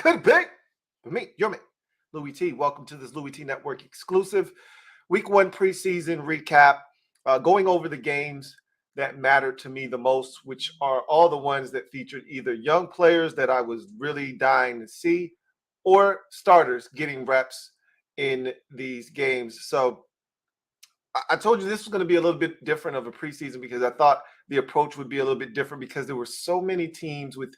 could be. For me, you're me. Louie T. Welcome to this Louie T Network exclusive Week 1 preseason recap, going over the games that mattered to me the most, which are all the ones that featured either young players that I was really dying to see or starters getting reps in these games. So I told you this was going to be a little bit different of a preseason because I thought the approach would be a little bit different because there were so many teams with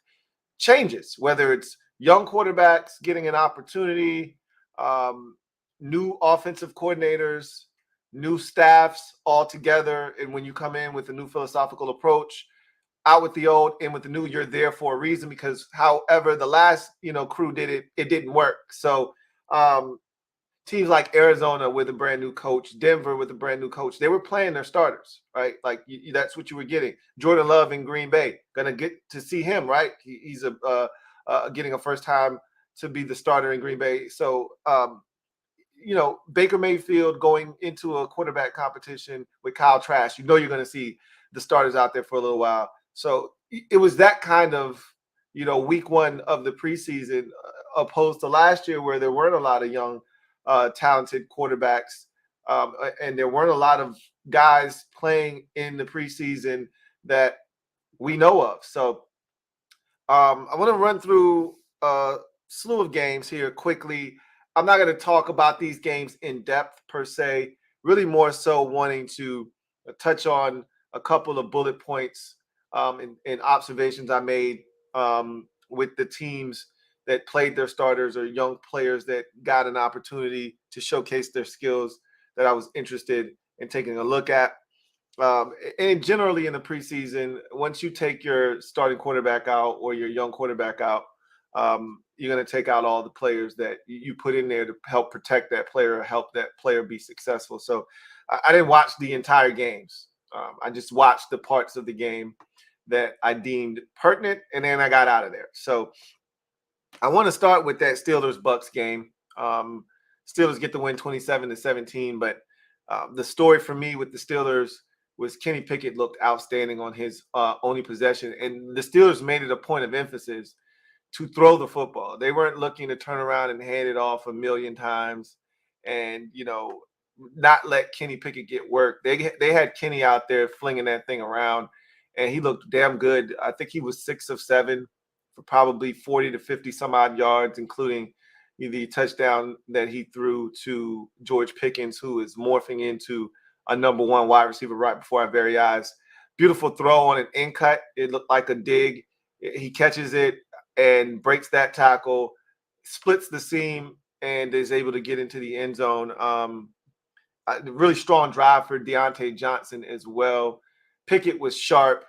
changes, whether it's young quarterbacks getting an opportunity, new offensive coordinators, new staffs all together. And when you come in with a new philosophical approach, out with the old, in with the new, you're there for a reason because however the last, crew did it, it didn't work. So teams like Arizona with a brand new coach, Denver with a brand new coach, they were playing their starters, right? Like that's what you were getting. Jordan Love in Green Bay, gonna get to see him, right? He's getting a first time to be the starter in Green Bay. So, Baker Mayfield going into a quarterback competition with Kyle Trask, you're going to see the starters out there for a little while. So it was that kind of, week 1 of the preseason opposed to last year where there weren't a lot of young talented quarterbacks, and there weren't a lot of guys playing in the preseason that we know of. So I want to run through a slew of games here quickly. I'm not going to talk about these games in depth per se, really more so wanting to touch on a couple of bullet points and observations I made with the teams that played their starters or young players that got an opportunity to showcase their skills that I was interested in taking a look at. And generally in the preseason, once you take your starting quarterback out or your young quarterback out, you're going to take out all the players that you put in there to help protect that player or help that player be successful. So I didn't watch the entire games. I just watched the parts of the game that I deemed pertinent, and then I got out of there. So I want to start with that Steelers-Bucks game. Steelers get the win 27-17, but the story for me with the Steelers was Kenny Pickett looked outstanding on his only possession, and the Steelers made it a point of emphasis to throw the football. They weren't looking to turn around and hand it off a million times and, not let Kenny Pickett get work. They had Kenny out there flinging that thing around, and he looked damn good. I think he was 6 of 7 for probably 40 to 50 some odd yards, including the touchdown that he threw to George Pickens, who is morphing into a number 1 wide receiver right before our very eyes. Beautiful throw on an in cut. It looked like a dig. He catches it and breaks that tackle, splits the seam, and is able to get into the end zone. Really strong drive for Deontay Johnson as well. Pickett was sharp.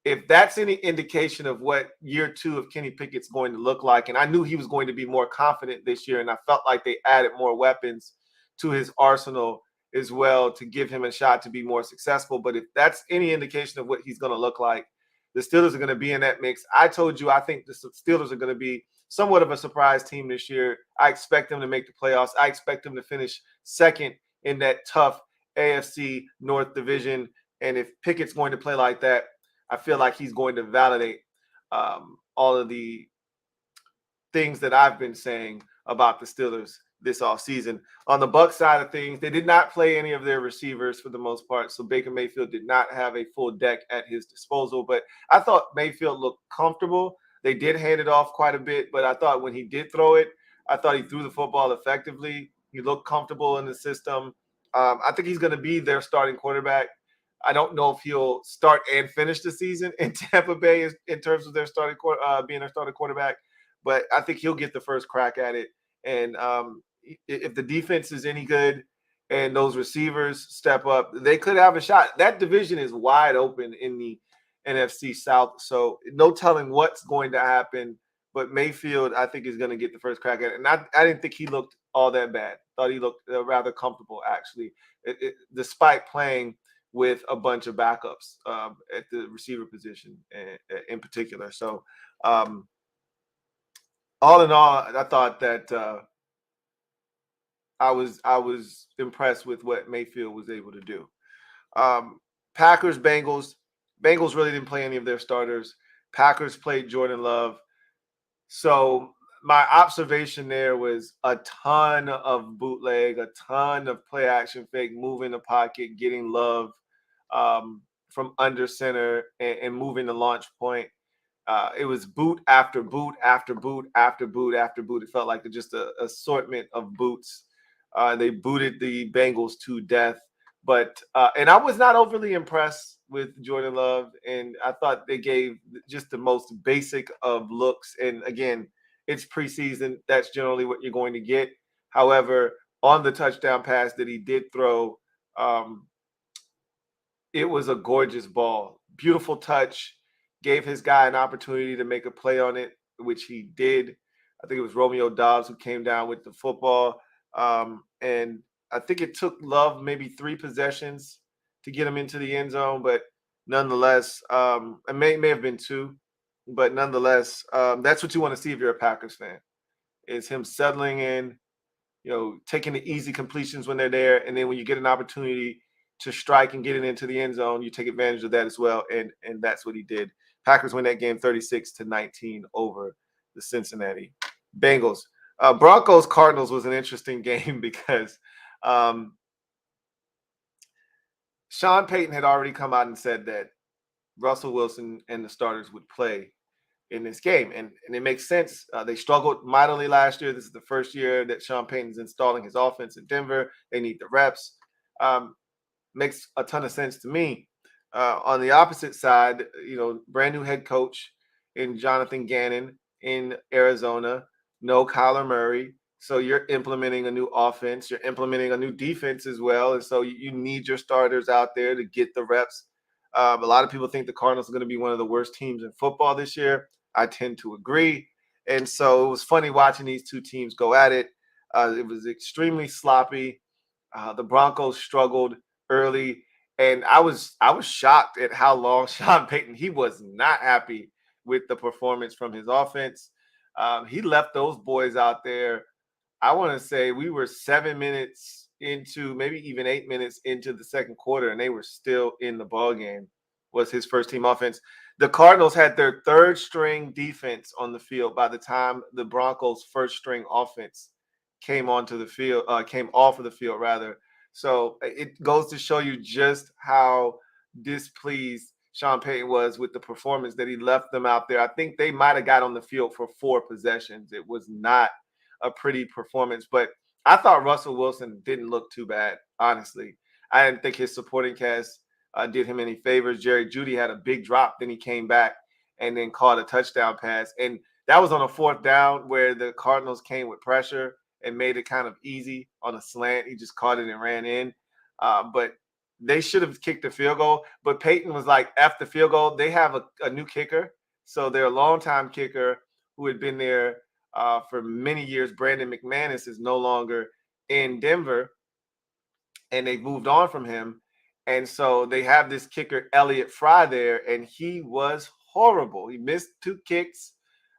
If that's any indication of what year 2 of Kenny Pickett's going to look like, and I knew he was going to be more confident this year, and I felt like they added more weapons to his arsenal as well to give him a shot to be more successful. But if that's any indication of what he's going to look like, the Steelers are going to be in that mix. I told you I think the Steelers are going to be somewhat of a surprise team this year. I expect them to make the playoffs. I expect them to finish second in that tough AFC North division. And if Pickett's going to play like that, I feel like he's going to validate all of the things that I've been saying about the Steelers this offseason. On the Bucs side of things, they did not play any of their receivers for the most part, so Baker Mayfield did not have a full deck at his disposal. But I thought Mayfield looked comfortable. They did hand it off quite a bit, but I thought when he did throw it, I thought he threw the football effectively. He looked comfortable in the system. I think he's going to be their starting quarterback. I don't know if he'll start and finish the season in Tampa Bay in terms of their being their starting quarterback, but I think he'll get the first crack at it. And if the defense is any good and those receivers step up, they could have a shot. That division is wide open in the NFC South, so no telling what's going to happen. But Mayfield, I think, is going to get the first crack at it. And I didn't think he looked all that bad. Thought he looked rather comfortable, actually, despite playing with a bunch of backups at the receiver position in particular. So all in all, I thought that I was impressed with what Mayfield was able to do. Packers, Bengals. Bengals really didn't play any of their starters. Packers played Jordan Love. So my observation there was a ton of bootleg, a ton of play action fake, moving the pocket, getting love from under center and moving the launch point. It was boot after boot after boot after boot after boot. It felt like just a assortment of boots. They booted the Bengals to death. But and I was not overly impressed with Jordan Love, and I thought they gave just the most basic of looks. And again, it's preseason. That's generally what you're going to get. However, on the touchdown pass that he did throw, um, it was a gorgeous ball. Beautiful touch. Gave his guy an opportunity to make a play on it, which he did. I think it was Romeo Dobbs who came down with the football. And I think it took Love maybe 3 possessions to get him into the end zone, but nonetheless, it may have been 2, but nonetheless, that's what you want to see if you're a Packers fan. Is him settling in, taking the easy completions when they're there, and then when you get an opportunity to strike and get it into the end zone, you take advantage of that as well, and that's what he did. Packers win that game 36-19 over the Cincinnati Bengals. Broncos Cardinals was an interesting game because Sean Payton had already come out and said that Russell Wilson and the starters would play in this game. And it makes sense. They struggled mightily last year. This is the first year that Sean Payton's installing his offense in Denver. They need the reps. Makes a ton of sense to me. On the opposite side, brand new head coach in Jonathan Gannon in Arizona, no Kyler Murray. So you're implementing a new offense. You're implementing a new defense as well. And so you need your starters out there to get the reps. A lot of people think the Cardinals are going to be one of the worst teams in football this year. I tend to agree. And so it was funny watching these two teams go at it. It was extremely sloppy. The Broncos struggled early, and I was shocked at how long Sean Payton, he was not happy with the performance from his offense. He left those boys out there. I want to say we were 7 minutes into, maybe even 8 minutes into the second quarter, and they were still in the ball game. Was his first team offense. The Cardinals had their third string defense on the field by the time the Broncos' first string offense came onto the field, came off of the field rather. So it goes to show you just how displeased Sean Payton was with the performance that he left them out there. I think they might have got on the field for 4 possessions. It was not a pretty performance, but I thought Russell Wilson didn't look too bad, honestly. I didn't think his supporting cast did him any favors. Jerry Jeudy had a big drop, then he came back and then caught a touchdown pass. And that was on a 4th down where the Cardinals came with pressure and made it kind of easy on a slant. He just caught it and ran in. But they should have kicked the field goal. But Peyton was like, F the field goal. They have a new kicker. So their longtime kicker who had been there for many years, Brandon McManus, is no longer in Denver. And they moved on from him. And so they have this kicker, Elliott Fry, there, and he was horrible. He missed 2 kicks.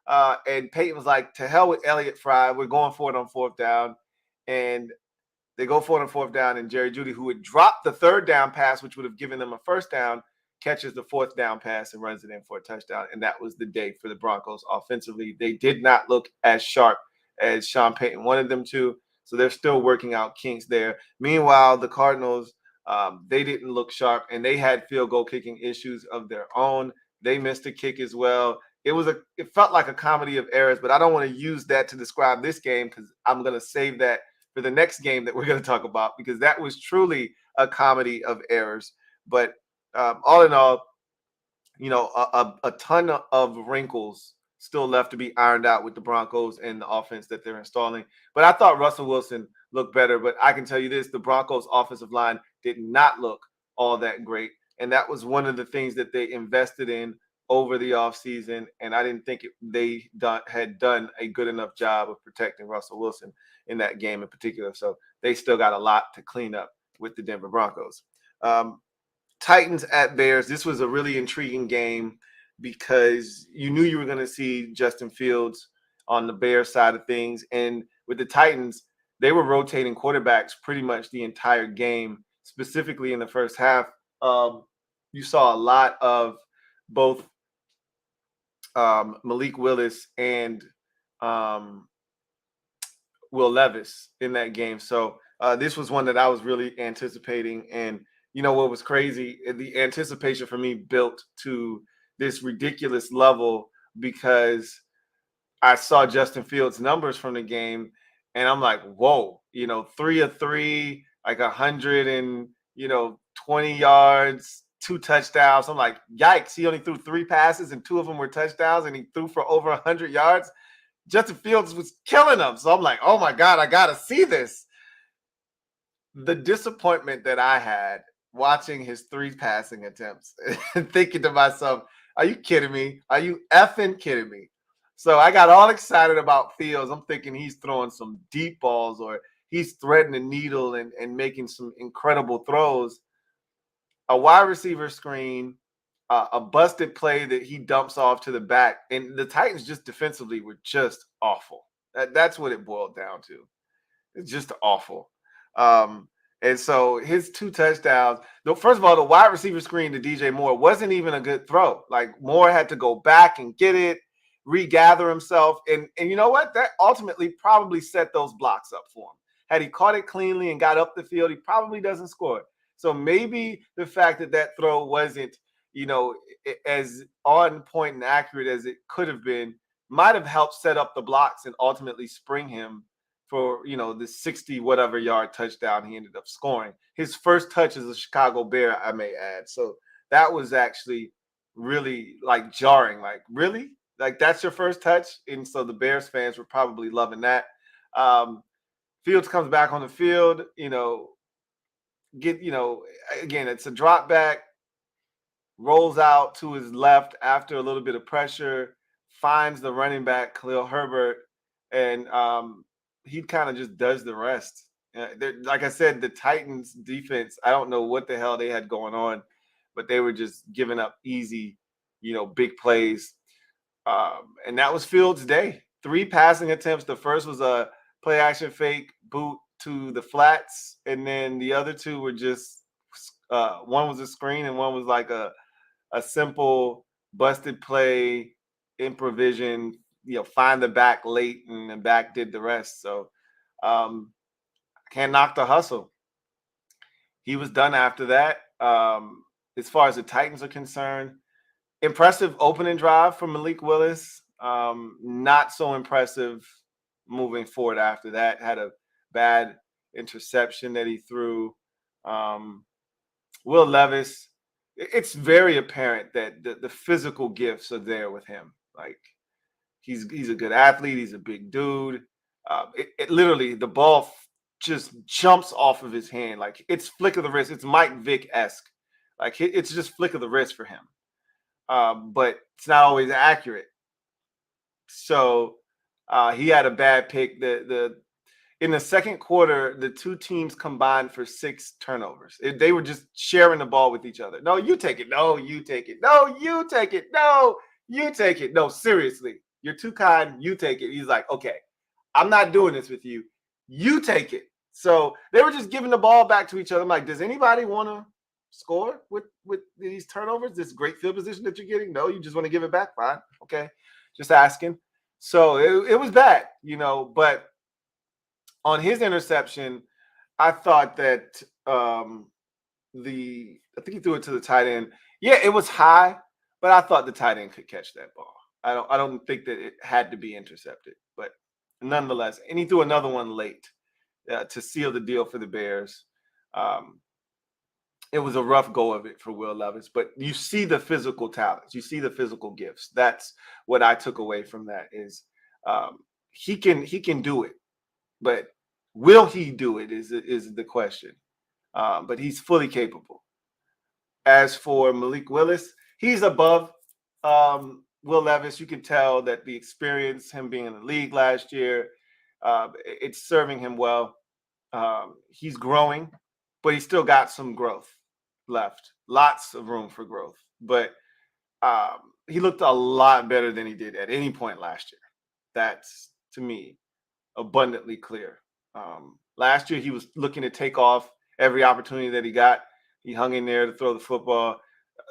And Peyton was like, to hell with Elliott Fry. We're going for it on 4th down. And they go for it on 4th down. And Jerry Jeudy, who had dropped the 3rd down pass, which would have given them a 1st down, catches the 4th down pass and runs it in for a touchdown. And that was the day for the Broncos offensively. They did not look as sharp as Sean Payton wanted them to. So they're still working out kinks there. Meanwhile, the Cardinals, they didn't look sharp, and they had field goal kicking issues of their own. They missed a kick as well. It felt like a comedy of errors, but I don't want to use that to describe this game because I'm going to save that for the next game that we're going to talk about, because that was truly a comedy of errors. But all in all, a ton of wrinkles still left to be ironed out with the Broncos and the offense that they're installing. But I thought Russell Wilson looked better. But I can tell you this, the Broncos offensive line did not look all that great. And that was one of the things that they invested in over the offseason. And I didn't think they had done a good enough job of protecting Russell Wilson in that game in particular. So they still got a lot to clean up with the Denver Broncos. Titans at Bears. This was a really intriguing game because you knew you were going to see Justin Fields on the Bears side of things. And with the Titans, they were rotating quarterbacks pretty much the entire game, specifically in the first half. You saw a lot of both Malik Willis and Will Levis in that game. So this was one that I was really anticipating. And you know what was crazy? The anticipation for me built to this ridiculous level because I saw Justin Fields' numbers from the game, and I'm like, whoa, 3 of 3, like 120 yards, 2 touchdowns. I'm like, yikes! He only threw 3 passes, and 2 of them were touchdowns, and he threw for over 100 yards. Justin Fields was killing them, so I'm like, oh my god, I gotta see this. The disappointment that I had watching his 3 passing attempts and thinking to myself, are you kidding me? Are you effing kidding me? So I got all excited about Fields. I'm thinking he's throwing some deep balls or he's threading the needle and making some incredible throws. A wide receiver screen, a busted play that he dumps off to the back. And the Titans just defensively were just awful. That's what it boiled down to. It's just awful. And so his 2 touchdowns, first of all, the wide receiver screen to DJ Moore wasn't even a good throw. Like Moore had to go back and get it, regather himself. And you know what? That ultimately probably set those blocks up for him. Had he caught it cleanly and got up the field, he probably doesn't score. So maybe the fact that throw wasn't, as on point and accurate as it could have been, might have helped set up the blocks and ultimately spring him for the 60 whatever yard touchdown he ended up scoring. His first touch as a Chicago Bear, I may add. So that was actually really like jarring. Like, really? Like, that's your first touch? And so the Bears fans were probably loving that. Fields comes back on the field, again, it's a drop back, rolls out to his left after a little bit of pressure, finds the running back, Khalil Herbert, and he kind of just does the rest. Like I said, the Titans defense, I don't know what the hell they had going on, but they were just giving up easy, big plays. And that was Fields' day. 3 passing attempts. The first was a play action fake boot to the flats, and then the other 2 were just one was a screen and one was like a simple busted play in provision, find the back late, and the back did the rest. So can't knock the hustle. He was done after that. As far as the Titans are concerned, impressive opening drive from Malik Willis. Not so impressive moving forward after that. Had a bad interception that he threw. Will Levis, it's very apparent that the physical gifts are there with him. Like, he's a good athlete. He's a big dude. It literally, the ball just jumps off of his hand. Like, it's flick of the wrist. It's Mike Vick-esque. Like, it's just flick of the wrist for him. But it's not always accurate. So he had a bad pick. In the second quarter, the 2 teams combined for 6 turnovers. They were just sharing the ball with each other. No, you take it. No, you take it. No, you take it. No, you take it. No, seriously. You're too kind. You take it. He's like, okay, I'm not doing this with you. You take it. So they were just giving the ball back to each other. I'm like, does anybody want to score with these turnovers? This great field position that you're getting? No, you just want to give it back? Fine. Okay. Just asking. So it was bad, but on his interception, I thought that I think he threw it to the tight end. Yeah, it was high, but I thought the tight end could catch that ball. I don't think that it had to be intercepted, but nonetheless, and he threw another one late to seal the deal for the Bears. It was a rough go of it for Will Levis, but you see the physical talents, you see the physical gifts. That's what I took away from that is he can do it, but will he do it is the question. But he's fully capable. As for Malik Willis, he's above Will Levis. You can tell that the experience, him being in the league last year, it's serving him well. He's growing, but he's still got some growth left. Lots of room for growth. But he looked a lot better than he did at any point last year. That's, to me, abundantly clear. Last year, he was looking to take off every opportunity that he got. He hung in there to throw the football.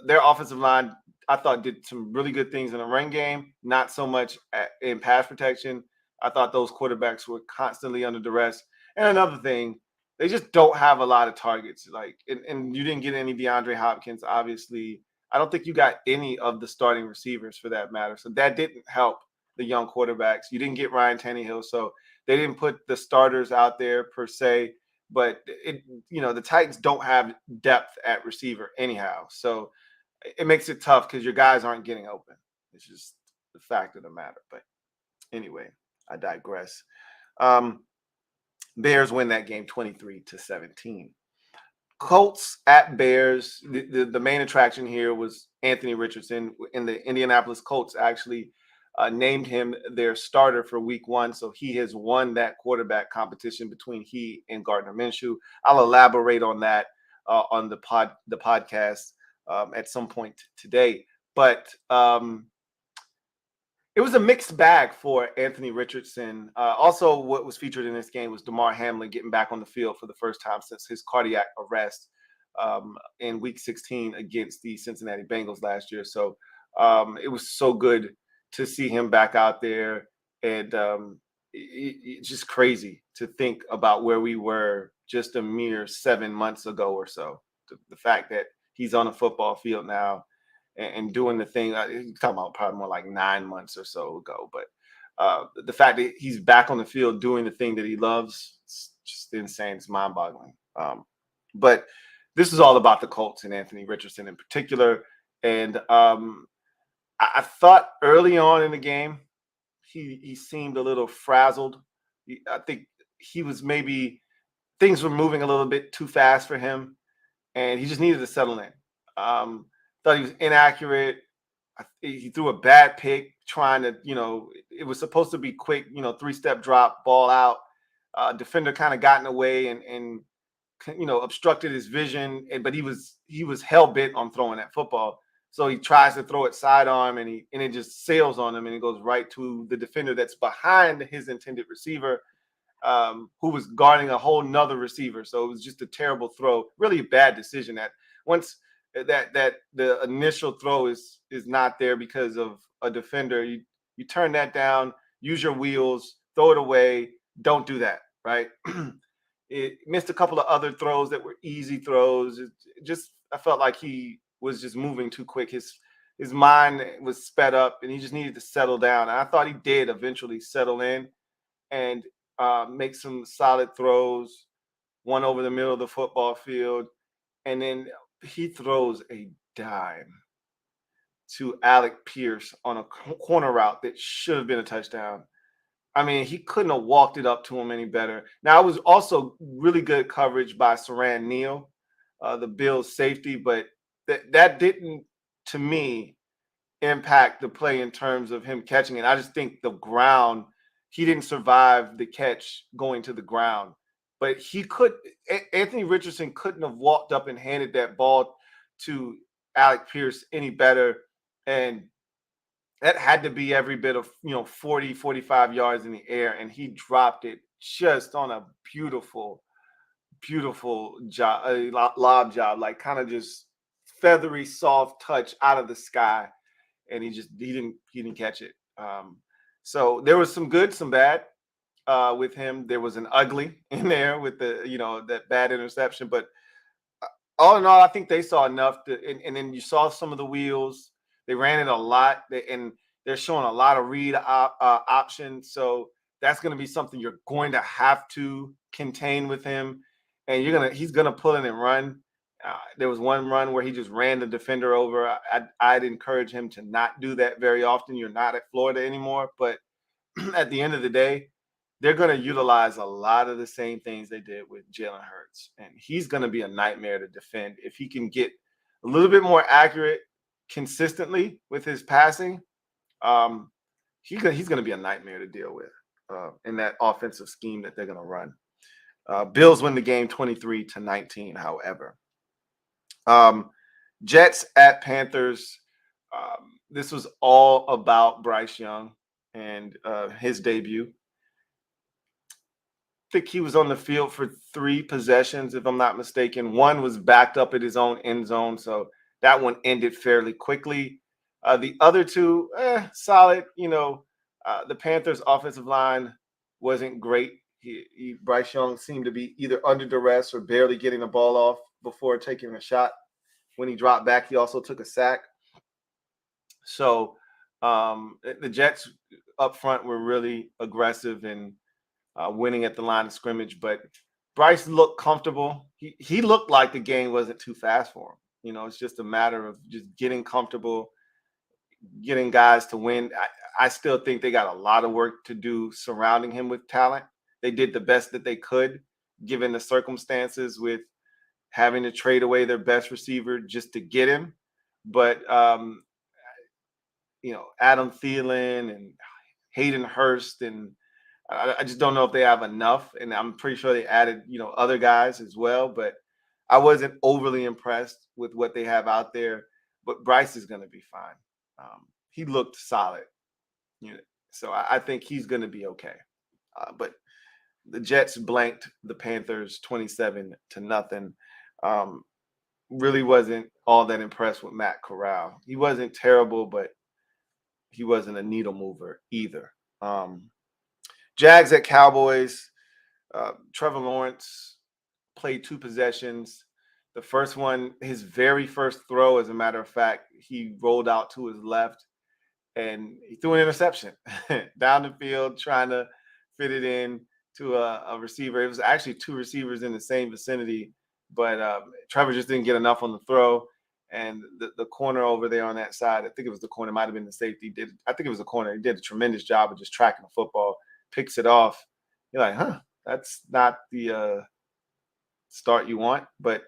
Their offensive line, I thought, did some really good things in the run game, not so much in pass protection. I thought those quarterbacks were constantly under duress. And another thing, they just don't have a lot of targets. Like, and you didn't get any DeAndre Hopkins, obviously. I don't think you got any of the starting receivers for that matter. So that didn't help the young quarterbacks. You didn't get Ryan Tannehill, so they didn't put the starters out there per se. But the Titans don't have depth at receiver anyhow. So it makes it tough because your guys aren't getting open. It's just the fact of the matter. But anyway, I digress. Bears win that game 23-17. Colts at Bears. The main attraction here was Anthony Richardson. And the Indianapolis Colts actually named him their starter for week 1. So he has won that quarterback competition between he and Gardner Minshew. I'll elaborate on that on the podcast at some point today. But it was a mixed bag for Anthony Richardson. Also, what was featured in this game was Damar Hamlin getting back on the field for the first time since his cardiac arrest in Week 16 against the Cincinnati Bengals last year. So it was so good to see him back out there. And it's just crazy to think about where we were just a mere 7 months ago or so. The fact that he's on a football field now and doing the thing, you're talking about probably more like 9 months or so ago. But the fact that he's back on the field doing the thing that he loves, it's just insane. It's mind-boggling. But this is all about the Colts and Anthony Richardson in particular. And I thought early on in the game, he seemed a little frazzled. I think he was maybe things were moving a little bit too fast for him, and he just needed to settle in. Thought he was inaccurate. He threw a bad pick trying to, it was supposed to be quick, 3-step drop, ball out. Defender kind of got in the way and obstructed his vision. But he was hell bent on throwing that football. So he tries to throw it sidearm and it just sails on him and it goes right to the defender that's behind his intended receiver, who was guarding a whole nother receiver. So it was just a terrible throw, really a bad decision. That once that the initial throw is not there because of a defender, you turn that down, use your wheels, throw it away. Don't do that, right? It missed a couple of other throws that were easy throws. I felt like he was just moving too quick. His mind was sped up and he just needed to settle down. And I thought he did eventually settle in and make some solid throws, one over the middle of the football field. And then he throws a dime to Alec Pierce on a corner route that should have been a touchdown. I mean, he couldn't have walked it up to him any better. Now, it was also really good coverage by Saran Neal, the Bills safety, but that didn't, to me, impact the play in terms of him catching it. I just think the ground, he didn't survive the catch going to the ground. But Anthony Richardson couldn't have walked up and handed that ball to Alec Pierce any better. And that had to be every bit of, 40, 45 yards in the air. And he dropped it just on a beautiful, beautiful job, lob job, like kind of just feathery, soft touch out of the sky. And he didn't catch it. So there was some good, some bad with him. There was an ugly in there with that bad interception. But all in all, I think they saw enough and then you saw some of the wheels. They ran it a lot, and they're showing a lot of read options. So that's going to be something you're going to have to contain with him. And he's going to pull in and run. There was one run where he just ran the defender over. I'd encourage him to not do that very often. You're not at Florida anymore. But at the end of the day, they're going to utilize a lot of the same things they did with Jalen Hurts. And he's going to be a nightmare to defend. If he can get a little bit more accurate consistently with his passing, he's going to be a nightmare to deal with in that offensive scheme that they're going to run. Bills win the game 23-19, however. Jets at Panthers. This was all about Bryce Young and his debut. I think he was on the field for 3 possessions, if I'm not mistaken. One was backed up at his own end zone, so that one ended fairly quickly. The other 2, solid. The Panthers' offensive line wasn't great. Bryce Young seemed to be either under duress or barely getting the ball off before taking a shot. When he dropped back, he also took a sack. So the Jets up front were really aggressive and winning at the line of scrimmage. But Bryce looked comfortable. He looked like the game wasn't too fast for him. You know, it's just a matter of just getting comfortable, getting guys to win. I still think they got a lot of work to do surrounding him with talent. They did the best that they could, given the circumstances, with having to trade away their best receiver just to get him. But Adam Thielen and Hayden Hurst, and I just don't know if they have enough. And I'm pretty sure they added, other guys as well. But I wasn't overly impressed with what they have out there. But Bryce is going to be fine. He looked solid, so I think he's going to be okay. But the Jets blanked the Panthers 27-0. Really wasn't all that impressed with Matt Corral. He wasn't terrible, but he wasn't a needle mover either. Jags at Cowboys. Trevor Lawrence played 2 possessions. The first one, his very first throw, as a matter of fact, he rolled out to his left and he threw an interception down the field, trying to fit it in to a receiver. It was actually 2 receivers in the same vicinity, but Trevor just didn't get enough on the throw. And the corner over there on that side, I think it was the corner, might have been the safety. I think it was the corner. He did a tremendous job of just tracking the football, picks it off. You're like, that's not the start you want. But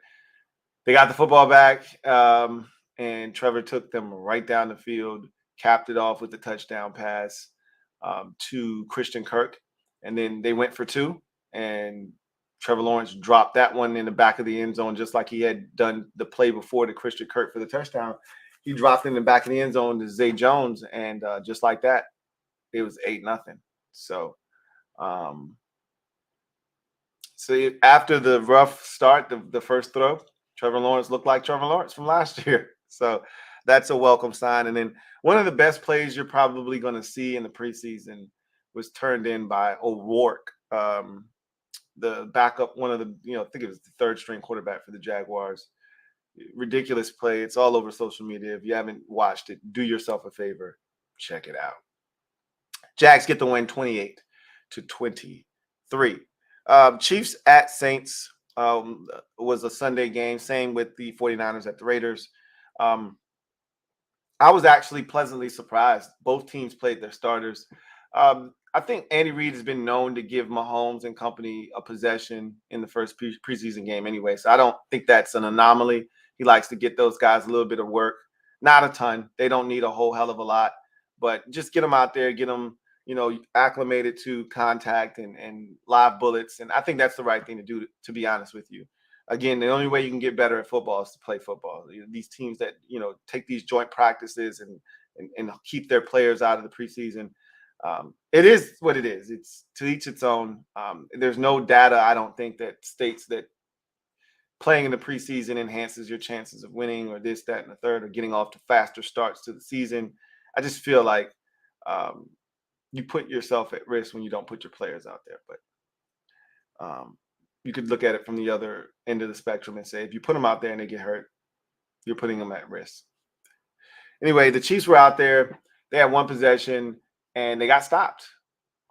they got the football back, and Trevor took them right down the field, capped it off with the touchdown pass to Christian Kirk. And then they went for 2, and Trevor Lawrence dropped that one in the back of the end zone, just like he had done the play before to Christian Kirk for the touchdown. He dropped in the back of the end zone to Zay Jones, and just like that, it was 8-0. So, after the rough start, the first throw, Trevor Lawrence looked like Trevor Lawrence from last year. So that's a welcome sign. And then one of the best plays you're probably going to see in the preseason was turned in by O'Rourke, the backup, one of the, I think it was the 3rd string quarterback for the Jaguars. Ridiculous play. It's all over social media. If you haven't watched it, do yourself a favor, check it out. Jags get the win 28-23. Chiefs at Saints was a Sunday game. Same with the 49ers at the Raiders. I was actually pleasantly surprised. Both teams played their starters. I think Andy Reid has been known to give Mahomes and company a possession in the first preseason game anyway. So I don't think that's an anomaly. He likes to get those guys a little bit of work. Not a ton. They don't need a whole hell of a lot. But just get them out there, get them, acclimated to contact and live bullets. And I think that's the right thing to do, to be honest with you. Again, the only way you can get better at football is to play football. These teams that, take these joint practices and keep their players out of the preseason, it is what it is. It's to each its own. There's no data, I don't think, that states that playing in the preseason enhances your chances of winning or this, that, and the third, or getting off to faster starts to the season. I just feel like you put yourself at risk when you don't put your players out there. But you could look at it from the other end of the spectrum and say, if you put them out there and they get hurt, you're putting them at risk. Anyway, the Chiefs were out there. They had 1 possession, and they got stopped.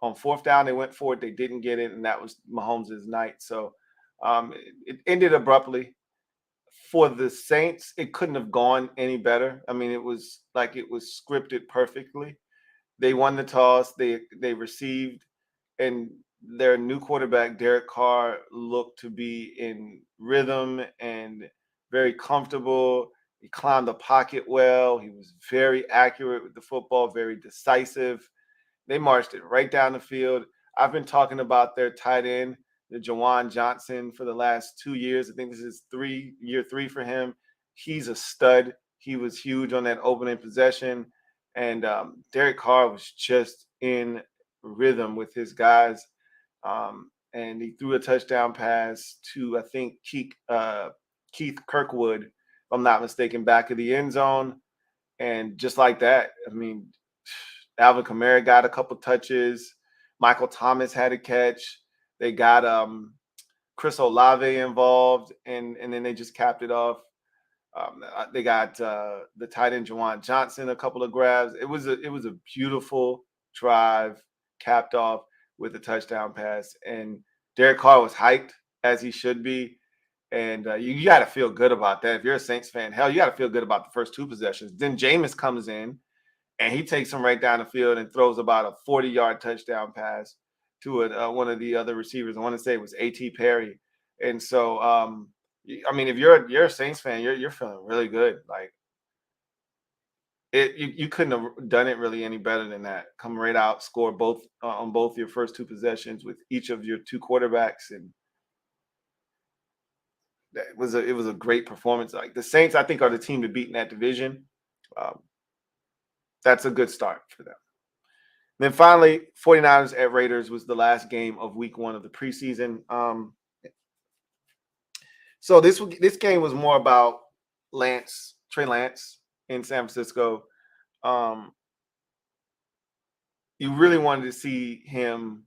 On 4th down, they went for it. They didn't get it, and that was Mahomes' night. So it ended abruptly. For the Saints, it couldn't have gone any better. I mean, it was like it was scripted perfectly. They won the toss. They received, and their new quarterback, Derek Carr, looked to be in rhythm and very comfortable. He climbed the pocket well. He was very accurate with the football, very decisive. They marched it right down the field. I've been talking about their tight end, the Jawan Johnson, for the last 2 years. I think this is year 3 for him. He's a stud. He was huge on that opening possession. And Derek Carr was just in rhythm with his guys. And he threw a touchdown pass to, I think, Keith Kirkwood, if I'm not mistaken, back of the end zone. And just like that, I mean, Alvin Kamara got a couple touches. Michael Thomas had a catch. They got Chris Olave involved, and then they just capped it off. They got the tight end Juwan Johnson a couple of grabs. It was a beautiful drive, capped off with a touchdown pass, and Derek Carr was hyped as he should be. And you got to feel good about that. If you're a Saints fan, hell, you got to feel good about the first two possessions. Then Jameis comes in and he takes him right down the field and throws about a 40-yard touchdown pass to one of the other receivers. I want to say it was A.T. Perry. And so, I mean, if you're a Saints fan, you're feeling really good. Like you couldn't have done it really any better than that. Come right out, score both on both your first two possessions with each of your two quarterbacks, and it was a great performance. Like the Saints, I think, are the team to beat in that division. That's a good start for them. Then finally, 49ers at Raiders was the last game of week 1 of the preseason. So this game was more about Trey Lance in San Francisco. You really wanted to see him,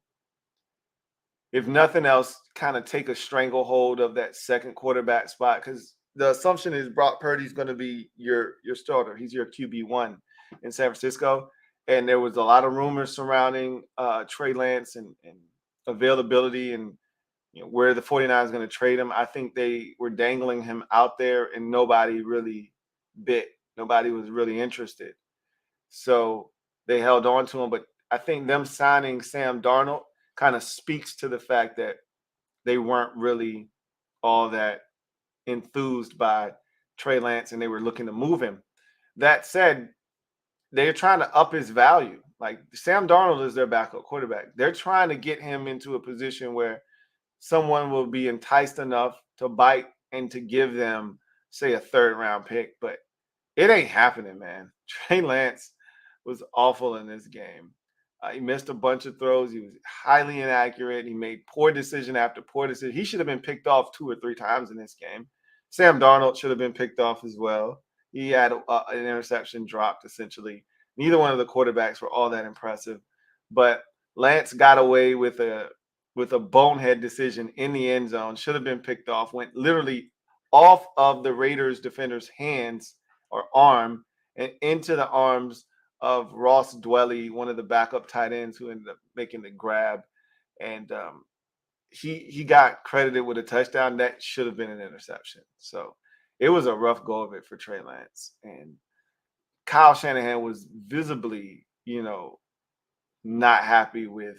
if nothing else, kind of take a stranglehold of that second quarterback spot, because the assumption is Brock Purdy's going to be your starter. He's your QB1 in San Francisco. And there was a lot of rumors surrounding Trey Lance and availability and where the 49ers are going to trade him. I think they were dangling him out there and nobody really bit. Nobody was really interested. So they held on to him. But I think them signing Sam Darnold kind of speaks to the fact that they weren't really all that enthused by Trey Lance and they were looking to move him. That said, they're trying to up his value. Like Sam Darnold is their backup quarterback. They're trying to get him into a position where someone will be enticed enough to bite and to give them, say, a 3rd-round pick. But it ain't happening, man. Trey Lance was awful in this game. He missed a bunch of throws. He was highly inaccurate. He made poor decision after poor decision. He should have been picked off 2 or 3 times in this game. Sam Darnold should have been picked off as well. He had an interception dropped, essentially. Neither one of the quarterbacks were all that impressive. But Lance got away with a bonehead decision in the end zone. Should have been picked off. Went literally off of the Raiders defender's hands or arm and into the arms of Ross Dwelly, one of the backup tight ends who ended up making the grab. And he got credited with a touchdown. That should have been an interception. So it was a rough go of it for Trey Lance. And Kyle Shanahan was visibly, not happy with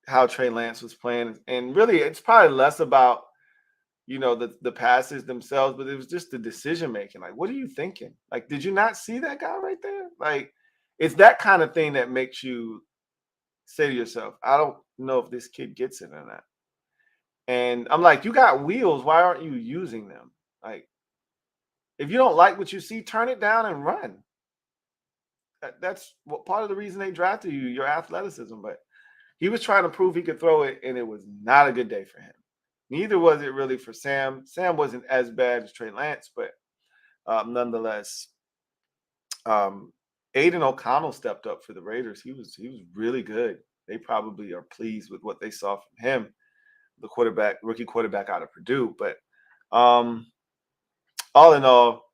how Trey Lance was playing. And really, it's probably less about, the passes themselves, but it was just the decision making. Like, what are you thinking? Like, did you not see that guy right there? Like, it's that kind of thing that makes you say to yourself, I don't know if this kid gets it or not. And I'm like, you got wheels. Why aren't you using them? Like, if you don't like what you see, turn it down and run. That's what part of the reason they drafted you, your athleticism. But he was trying to prove he could throw it, and it was not a good day for him. Neither was it really for Sam. Sam wasn't as bad as Trey Lance, but nonetheless, Aiden O'Connell stepped up for the Raiders. He was really good. They probably are pleased with what they saw from him, the rookie quarterback out of Purdue. But all in all,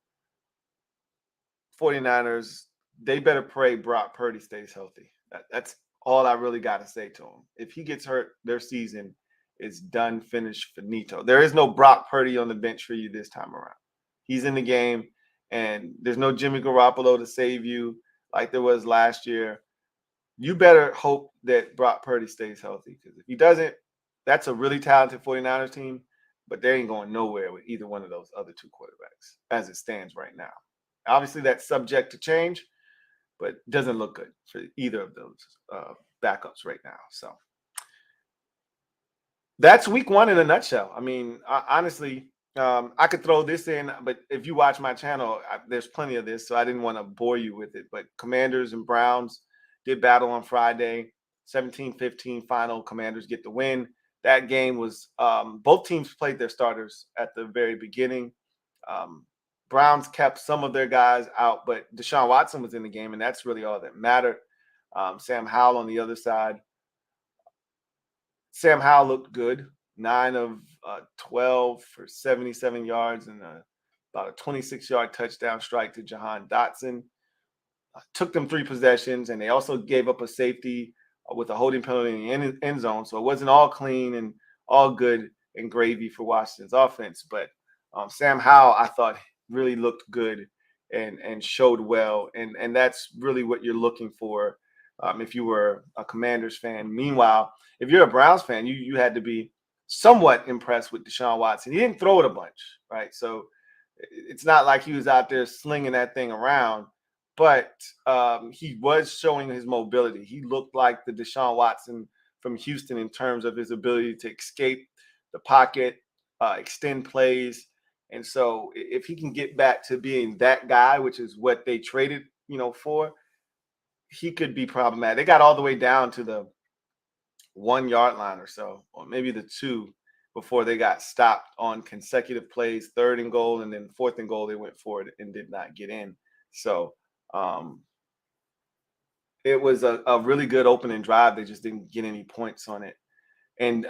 49ers, they better pray Brock Purdy stays healthy. That's all I really got to say to him. If he gets hurt, their season is done, finished, finito. There is no Brock Purdy on the bench for you this time around. He's in the game, and there's no Jimmy Garoppolo to save you like there was last year. You better hope that Brock Purdy stays healthy, because if he doesn't, that's a really talented 49ers team, but they ain't going nowhere with either one of those other 2 quarterbacks as it stands right now. Obviously, that's subject to change, but it doesn't look good for either of those backups right now. So that's week 1 in a nutshell. I mean, honestly, I could throw this in, but if you watch my channel, there's plenty of this, so I didn't want to bore you with it. But Commanders and Browns did battle on Friday, 17-15 final. Commanders get the win. That game was both teams played their starters at the very beginning. Browns kept some of their guys out, but Deshaun Watson was in the game, and that's really all that mattered. Sam Howell on the other side. Sam Howell looked good. 9 of 12 for 77 yards and about a 26-yard touchdown strike to Jahan Dotson. Took them 3 possessions, and they also gave up a safety with a holding penalty in the end zone. So it wasn't all clean and all good and gravy for Washington's offense. But Sam Howell, I thought, really looked good and showed well. And that's really what you're looking for if you were a Commanders fan. Meanwhile, if you're a Browns fan, you had to be somewhat impressed with Deshaun Watson. He didn't throw it a bunch, right? So it's not like he was out there slinging that thing around, but he was showing his mobility. He looked like the Deshaun Watson from Houston in terms of his ability to escape the pocket, extend plays. And so if he can get back to being that guy, which is what they traded, for, he could be problematic. They got all the way down to the 1 yard line or so, or maybe the 2, before they got stopped on consecutive plays, 3rd and goal, and then 4th and goal, they went for it and did not get in. So it was a really good opening drive. They just didn't get any points on it. And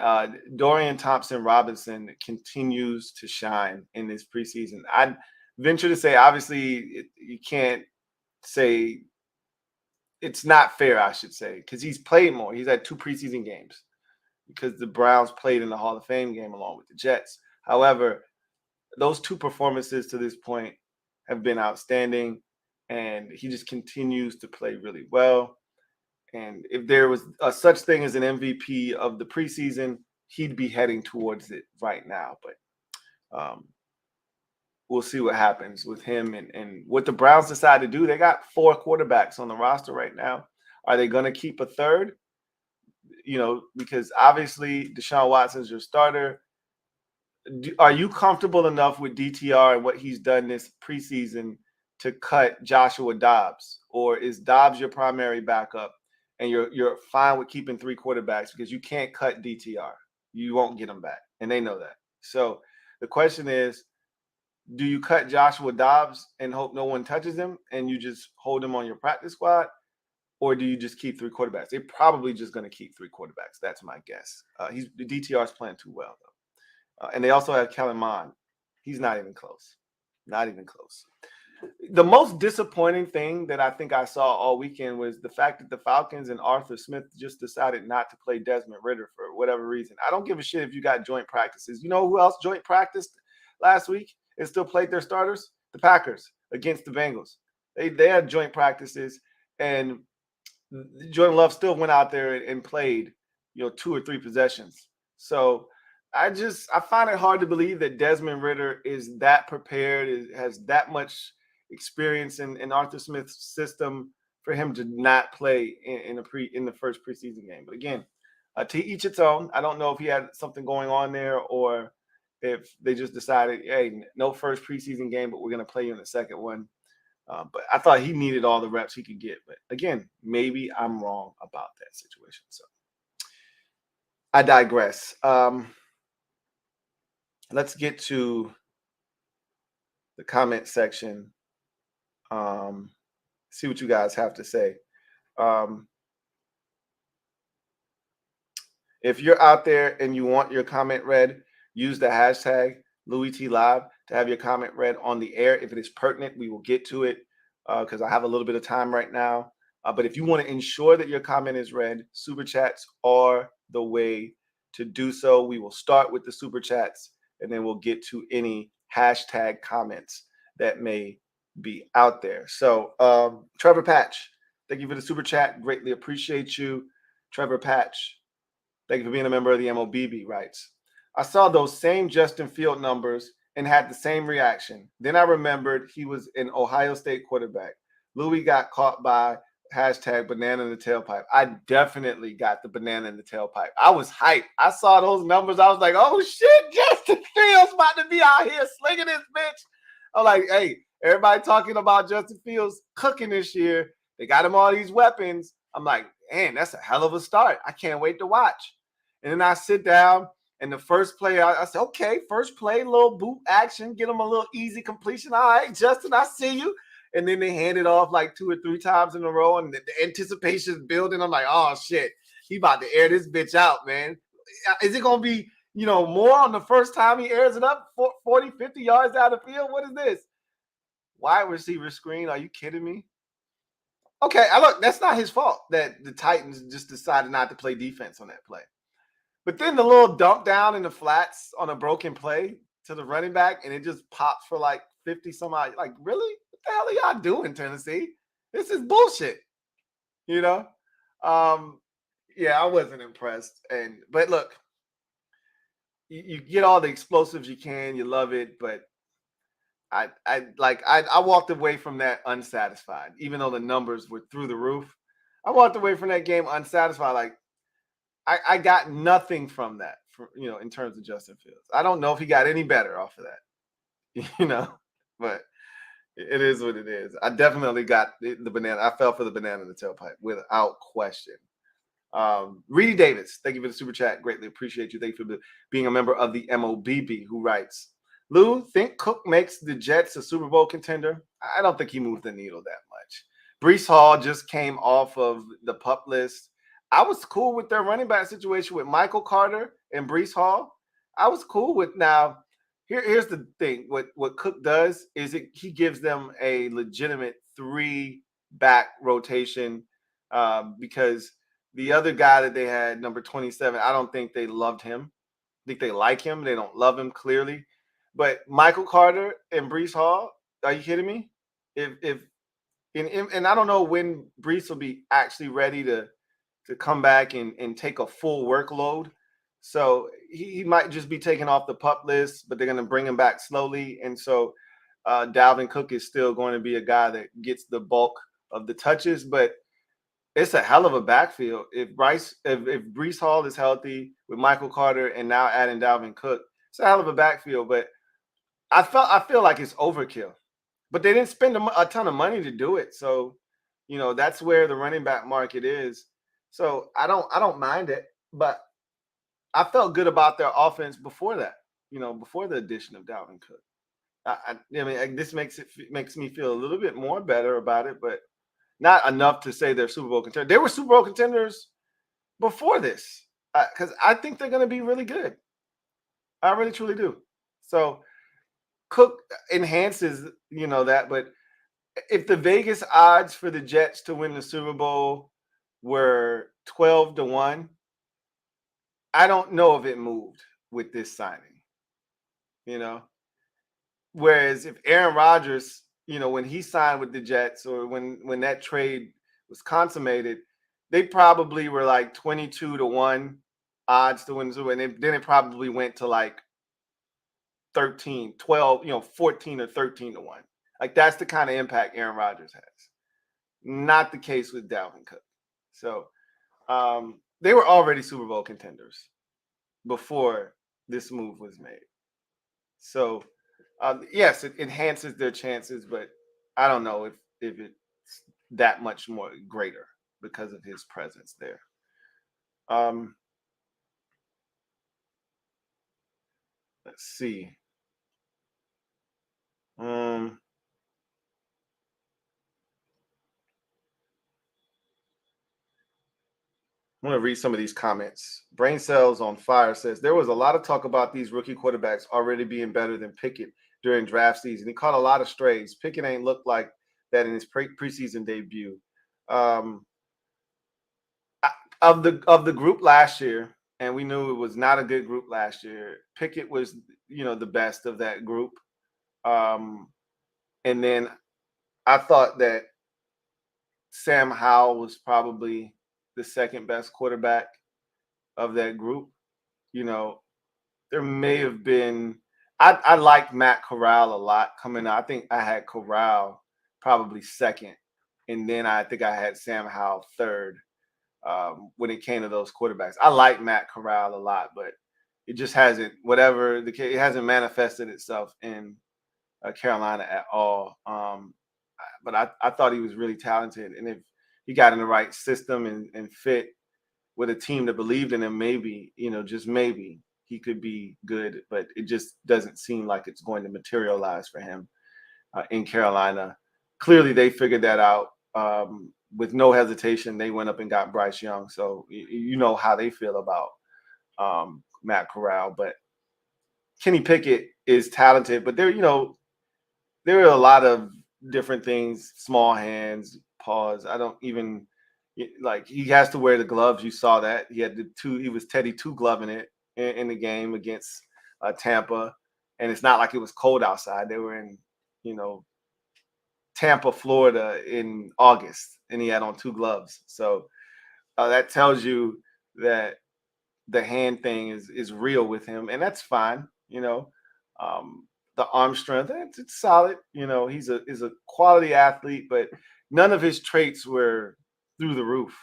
Dorian Thompson-Robinson continues to shine in this preseason. I'd venture to say, obviously, you can't say it's not fair, I should say, because he's played more. He's had 2 preseason games because the Browns played in the Hall of Fame game along with the Jets. However, those 2 performances to this point have been outstanding, and he just continues to play really well. And if there was such thing as an MVP of the preseason, he'd be heading towards it right now. But we'll see what happens with him and what the Browns decide to do. They got 4 quarterbacks on the roster right now. Are they going to keep a third? Because obviously Deshaun Watson's your starter. Are you comfortable enough with DTR and what he's done this preseason to cut Joshua Dobbs? Or is Dobbs your primary backup and you're fine with keeping 3 quarterbacks because you can't cut DTR? You won't get him back, and they know that. So the question is, do you cut Joshua Dobbs and hope no one touches him and you just hold him on your practice squad? Or do you just keep 3 quarterbacks? They're probably just going to keep 3 quarterbacks. That's my guess. The DTR's playing too well, though. And they also have Kellen Mond. He's not even close. Not even close. The most disappointing thing that I think I saw all weekend was the fact that the Falcons and Arthur Smith just decided not to play Desmond Ridder for whatever reason. I don't give a shit if you got joint practices. You know who else joint practiced last week and still played their starters? The Packers against the Bengals. They had joint practices, and Jordan Love still went out there and played, 2 or 3 possessions. So I find it hard to believe that Desmond Ridder is that prepared, has that much experience in Arthur Smith's system for him to not play in the first preseason game. But again, to each its own. I don't know if he had something going on there or if they just decided, hey, no first preseason game, but we're going to play you in the second one. But I thought he needed all the reps he could get. But again, maybe I'm wrong about that situation. So I digress. Let's get to the comment section. See what you guys have to say. If you're out there and you want your comment read, use the hashtag LouieTLive to have your comment read on the air. If it is pertinent, we will get to it because I have a little bit of time right now. But if you want to ensure that your comment is read, Super Chats are the way to do so. We will start with the Super Chats, and then we'll get to any hashtag comments that may be out there. So Trevor Patch, thank you for the Super Chat. Greatly appreciate you. Trevor Patch, thank you for being a member of the MOBB, writes, I saw those same Justin Field numbers and had the same reaction. Then I remembered he was an Ohio State quarterback. Louie got caught by hashtag banana in the tailpipe. I definitely got the banana in the tailpipe. I was hyped. I saw those numbers. I was like, oh, shit, Justin Fields about to be out here slinging this bitch. I'm like, hey, everybody talking about Justin Fields cooking this year. They got him all these weapons. I'm like, man, that's a hell of a start. I can't wait to watch. And then I sit down. And the first play, I said, okay, first play, little boot action, get him a little easy completion. All right, Justin, I see you. and then they hand it off like 2 or 3 times in a row, and the anticipation is building. I'm like, oh shit, he about to air this bitch out, man. Is it gonna be, more on the first time he airs it up 40, 50 yards down the field? What is this? Wide receiver screen? Are you kidding me? Okay, look, that's not his fault that the Titans just decided not to play defense on that play. But then the little dump down in the flats on a broken play to the running back, and it just pops for like 50 some odd. Like, really? What the hell are y'all doing, Tennessee? This is bullshit. Yeah, I wasn't impressed. But look, you get all the explosives you can, you love it, but I walked away from that unsatisfied, even though the numbers were through the roof. I walked away from that game unsatisfied. Like, I got nothing from that, in terms of Justin Fields. I don't know if he got any better off of that, but it is what it is. I definitely got the banana. I fell for the banana in the tailpipe without question. Reedy Davis, thank you for the super chat. Greatly appreciate you. Thank you for being a member of the MOBB, who writes, Lou, think Cook makes the Jets a Super Bowl contender? I don't think he moved the needle that much. Breece Hall just came off of the PUP list. I was cool with their running back situation with Michael Carter and Breece Hall. I was cool with. Now, here's the thing. What Cook does is he gives them a legitimate 3-back rotation, because the other guy that they had, number 27, I don't think they loved him. I think they like him. They don't love him, clearly. But Michael Carter and Breece Hall, are you kidding me? And I don't know when Breece will be actually ready to come back and take a full workload. So he might just be taken off the PUP list, but they're going to bring him back slowly. And so Dalvin Cook is still going to be a guy that gets the bulk of the touches, but it's a hell of a backfield. If Breece Hall is healthy with Michael Carter and now adding Dalvin Cook, it's a hell of a backfield. But I feel like it's overkill. But they didn't spend a ton of money to do it. So, that's where the running back market is. So I don't mind it, but I felt good about their offense before that, before the addition of Dalvin Cook. I mean, this makes me feel a little bit more better about it, but not enough to say they're Super Bowl contenders. They were Super Bowl contenders before this, because I think they're going to be really good. I really, truly do. So Cook enhances, that. But if the Vegas odds for the Jets to win the Super Bowl were 12-1, I don't know if it moved with this signing. Whereas if Aaron Rodgers, when he signed with the Jets, or when that trade was consummated, they probably were like 22-1 odds to win the Super Bowl, and then it probably went to like 13, 12, 14 or 13-1. Like, that's the kind of impact Aaron Rodgers has. Not the case with Dalvin Cook. So they were already Super Bowl contenders before this move was made. So yes, it enhances their chances, but I don't know if it's that much more greater because of his presence there. Let's see. I'm going to read some of these comments. Brain Cells on Fire says, there was a lot of talk about these rookie quarterbacks already being better than Pickett during draft season. He caught a lot of strays. Pickett ain't looked like that in his preseason debut. Of the group last year, and we knew it was not a good group last year, Pickett was, the best of that group. And then I thought that Sam Howell was probably the second best quarterback of that group. There may have been, I liked Matt Corral a lot coming out. I think I had Corral probably second, and then I think I had Sam Howell third when it came to those quarterbacks. I like Matt Corral a lot, but it just hasn't, it hasn't manifested itself in Carolina at all. But I thought he was really talented, and if he got in the right system and fit with a team that believed in him, maybe, just maybe he could be good, but it just doesn't seem like it's going to materialize for him in Carolina. clearly they figured that out. With no hesitation, they went up and got Bryce Young. So you know how they feel about Matt Corral. But Kenny Pickett is talented, but there are a lot of different things, small hands, paws. I don't even like he has to wear the gloves. You saw that. He was Teddy two gloving it in the game against Tampa. And it's not like it was cold outside. They were in, Tampa, Florida in August, and he had on two gloves. So that tells you that the hand thing is real with him, and that's fine. The arm strength, it's solid. He's a quality athlete, but none of his traits were through the roof,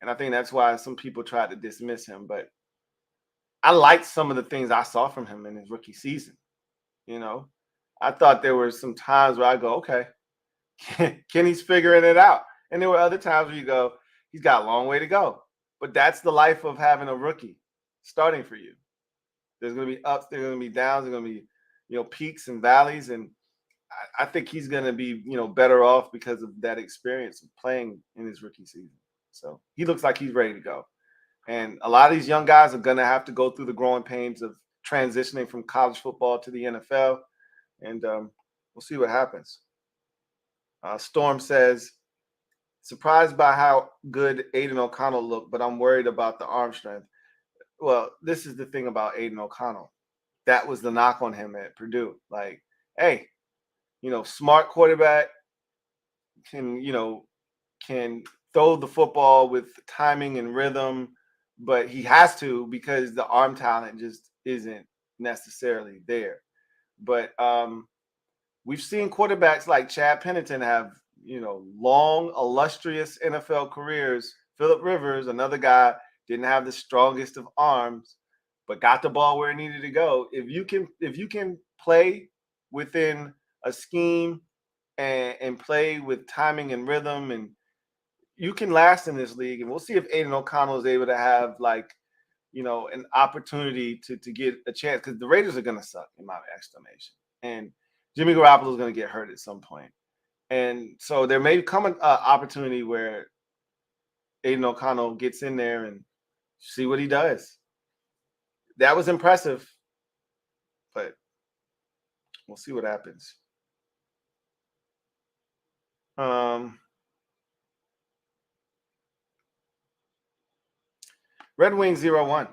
and I think that's why some people tried to dismiss him. But I liked some of the things I saw from him in his rookie season. I thought there were some times where I go, okay, Kenny's figuring it out, and there were other times where you go, he's got a long way to go. But that's the life of having a rookie starting for you. There's going to be ups, there's going to be downs, there's going to be, peaks and valleys. And I think he's going to be, better off because of that experience of playing in his rookie season. So he looks like he's ready to go. And a lot of these young guys are going to have to go through the growing pains of transitioning from college football to the NFL. And we'll see what happens. Storm says, surprised by how good Aiden O'Connell looked, but I'm worried about the arm strength. Well, this is the thing about Aiden O'Connell. That was the knock on him at Purdue. Like, hey, smart quarterback can throw the football with timing and rhythm, but he has to because the arm talent just isn't necessarily there. But we've seen quarterbacks like Chad Pennington have, long, illustrious NFL careers. Phillip Rivers, another guy, didn't have the strongest of arms, but got the ball where it needed to go. If you can play within a scheme and play with timing and rhythm, and you can last in this league. And we'll see if Aiden O'Connell is able to have an opportunity to get a chance, because the Raiders are going to suck in my estimation. And Jimmy Garoppolo is going to get hurt at some point. And so there may come an opportunity where Aiden O'Connell gets in there and see what he does. That was impressive, but we'll see what happens. Red Wing 01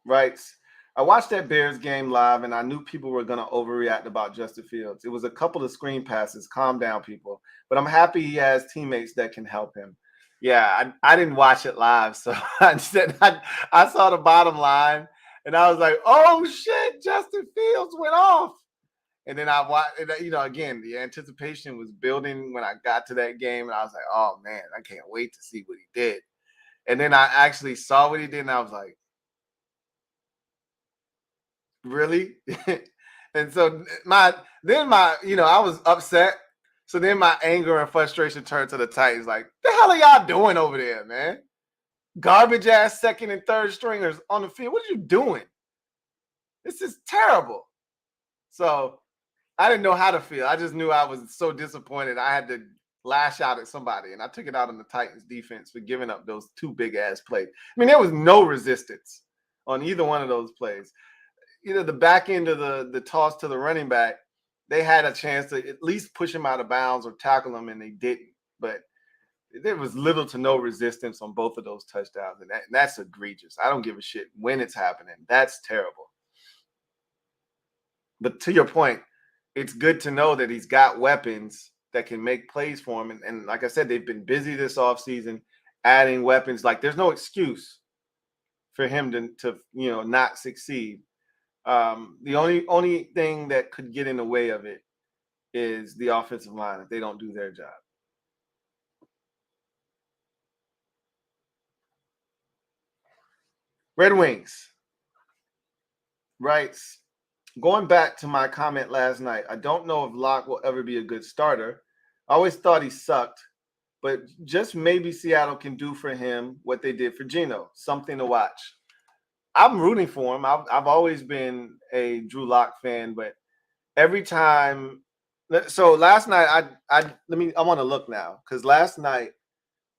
writes, I watched that Bears game live, and I knew people were going to overreact about Justin Fields. It was a couple of screen passes. Calm down, people. But I'm happy he has teammates that can help him. Yeah, I didn't watch it live, so I saw the bottom line, and I was like, oh, shit, Justin Fields went off. And then I watched, again, the anticipation was building when I got to that game, and I was like, oh, man, I can't wait to see what he did. And then I actually saw what he did, and I was like, really? And so I was upset. So then my anger and frustration turned to the Titans. Like, the hell are y'all doing over there, man? Garbage ass second and third stringers on the field. What are you doing? This is terrible. So I didn't know how to feel. I just knew I was so disappointed. I had to lash out at somebody, and I took it out on the Titans defense for giving up those two big ass plays. I mean, there was no resistance on either one of those plays. The back end of the toss to the running back, they had a chance to at least push him out of bounds or tackle him, and they didn't. But there was little to no resistance on both of those touchdowns, and that's egregious. I don't give a shit when it's happening. That's terrible. But to your point, it's good to know that he's got weapons that can make plays for him. And like I said, they've been busy this offseason adding weapons. Like, there's no excuse for him to not succeed. The only thing that could get in the way of it is the offensive line if they don't do their job. Red Wings writes, going back to my comment last night, I don't know if Locke will ever be a good starter. I always thought he sucked, but just maybe Seattle can do for him what they did for Geno, something to watch. I'm rooting for him. I've always been a Drew Lock fan, but every time So last night, I want to look now because last night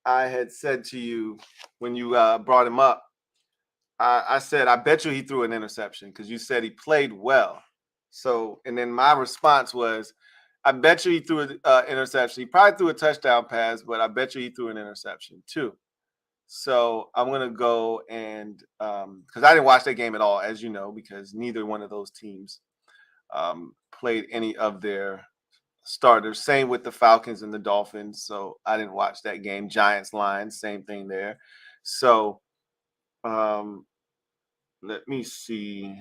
I had said to you when you brought him up, I said I bet you he threw an interception because you said he played well. So and then my response was, I bet you he threw an interception. He probably threw a touchdown pass, but I bet you he threw an interception too. So I'm gonna go and because I didn't watch that game at all, as you know, because neither one of those teams played any of their starters. Same with the Falcons and the Dolphins. So I didn't watch that game. Giants, Lions, same thing there. So um, let me see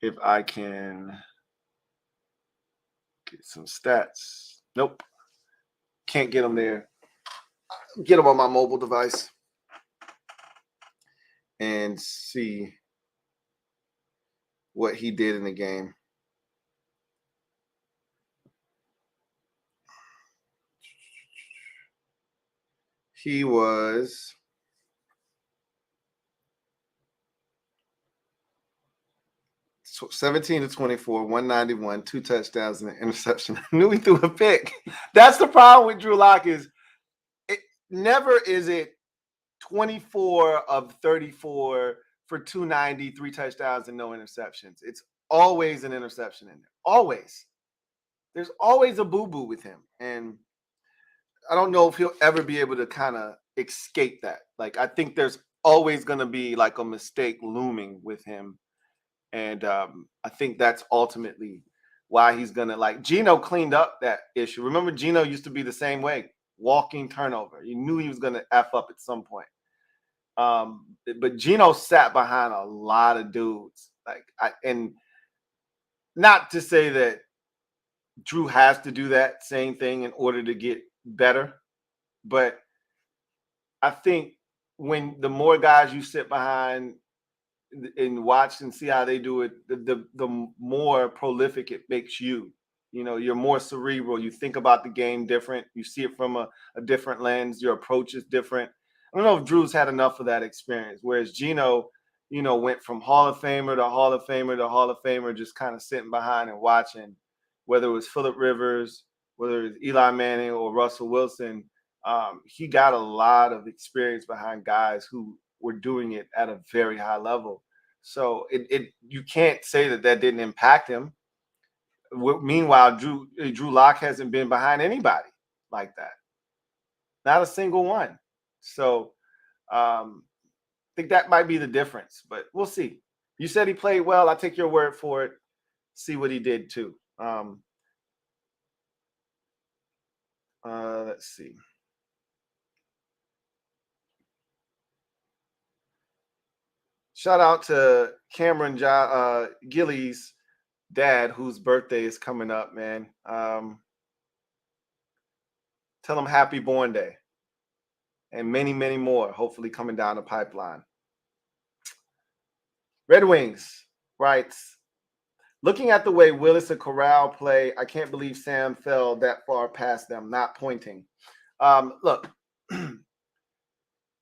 if I can get some stats. Nope, can't get them there. Get them on my mobile device and see what he did in the game. He was 17 to 24, 191, 2 touchdowns and an interception. I knew he threw a pick. That's the problem with Drew Lock is it never is it 24 of 34 for 290, 3 touchdowns and no interceptions. It's always an interception in there. Always. There's always a boo-boo with him. And I don't know if he'll ever be able to kind of escape that. Like, I think there's always going to be like a mistake looming with him. And I think that's ultimately why he's going to like Geno cleaned up that issue. Remember, Geno used to be the same way, walking turnover. You knew he was going to F up at some point. But Geno sat behind a lot of dudes. And not to say that Drew has to do that same thing in order to get better, but I think when the more guys you sit behind and watch and see how they do it, the more prolific it makes you. You know, you're more cerebral. You think about the game different. You see it from a different lens. Your approach is different. I don't know if Drew's had enough of that experience, whereas Geno, you know, went from Hall of Famer to Hall of Famer to Hall of Famer, just kind of sitting behind and watching, whether it was Phillip Rivers, whether it was Eli Manning or Russell Wilson. He got a lot of experience behind guys who were doing it at a very high level. So you can't say that didn't impact him. Meanwhile, Drew Lock hasn't been behind anybody like that, not a single one. So I think that might be the difference, but we'll see. You said he played well. I take your word for it. See what he did too. Let's see. Shout out to Cameron Gillies' dad, whose birthday is coming up, man. Tell him happy born day. And many, many more, hopefully coming down the pipeline. Red Wings writes, looking at the way Willis and Corral play, I can't believe Sam fell that far past them, not pointing. Look,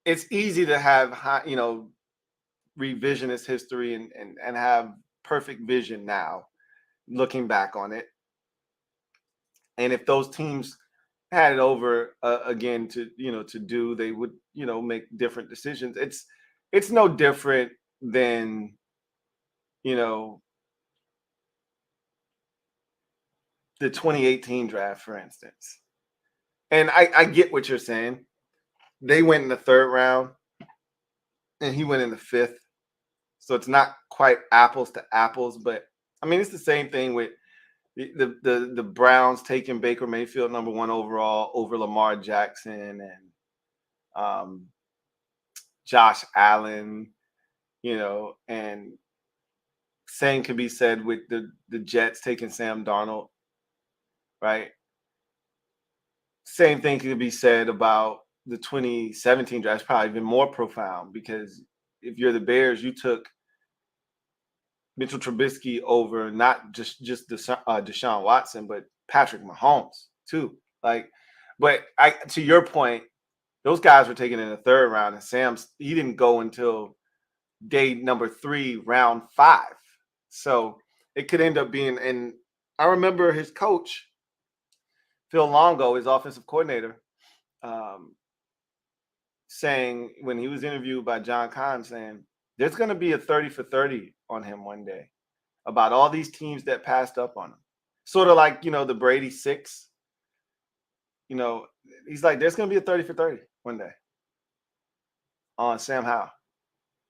it's easy to have, revisionist history and have perfect vision now, looking back on it. And if those teams had it over again to do, they would make different decisions. It's no different than the 2018 draft, for instance. And I get what you're saying. They went in the 3rd round and he went in the 5th. So it's not quite apples to apples, but I mean, it's the same thing with the Browns taking Baker Mayfield number 1 overall over Lamar Jackson and Josh Allen, and same can be said with the Jets taking Sam Darnold, right? Same thing can be said about the 2017 draft. It's probably even more profound because if you're the Bears, you took Mitchell Trubisky over not just Deshaun Watson, but Patrick Mahomes too. But to your point, those guys were taken in the 3rd round, and he didn't go until day number 3, round 5. So it could end up being I remember his coach, Phil Longo, his offensive coordinator, saying when he was interviewed by John Kahn, saying there's going to be a 30 for 30 on him one day about all these teams that passed up on him. Sort of like, the Brady 6. He's like, there's going to be a 30 for 30 one day on Sam Howell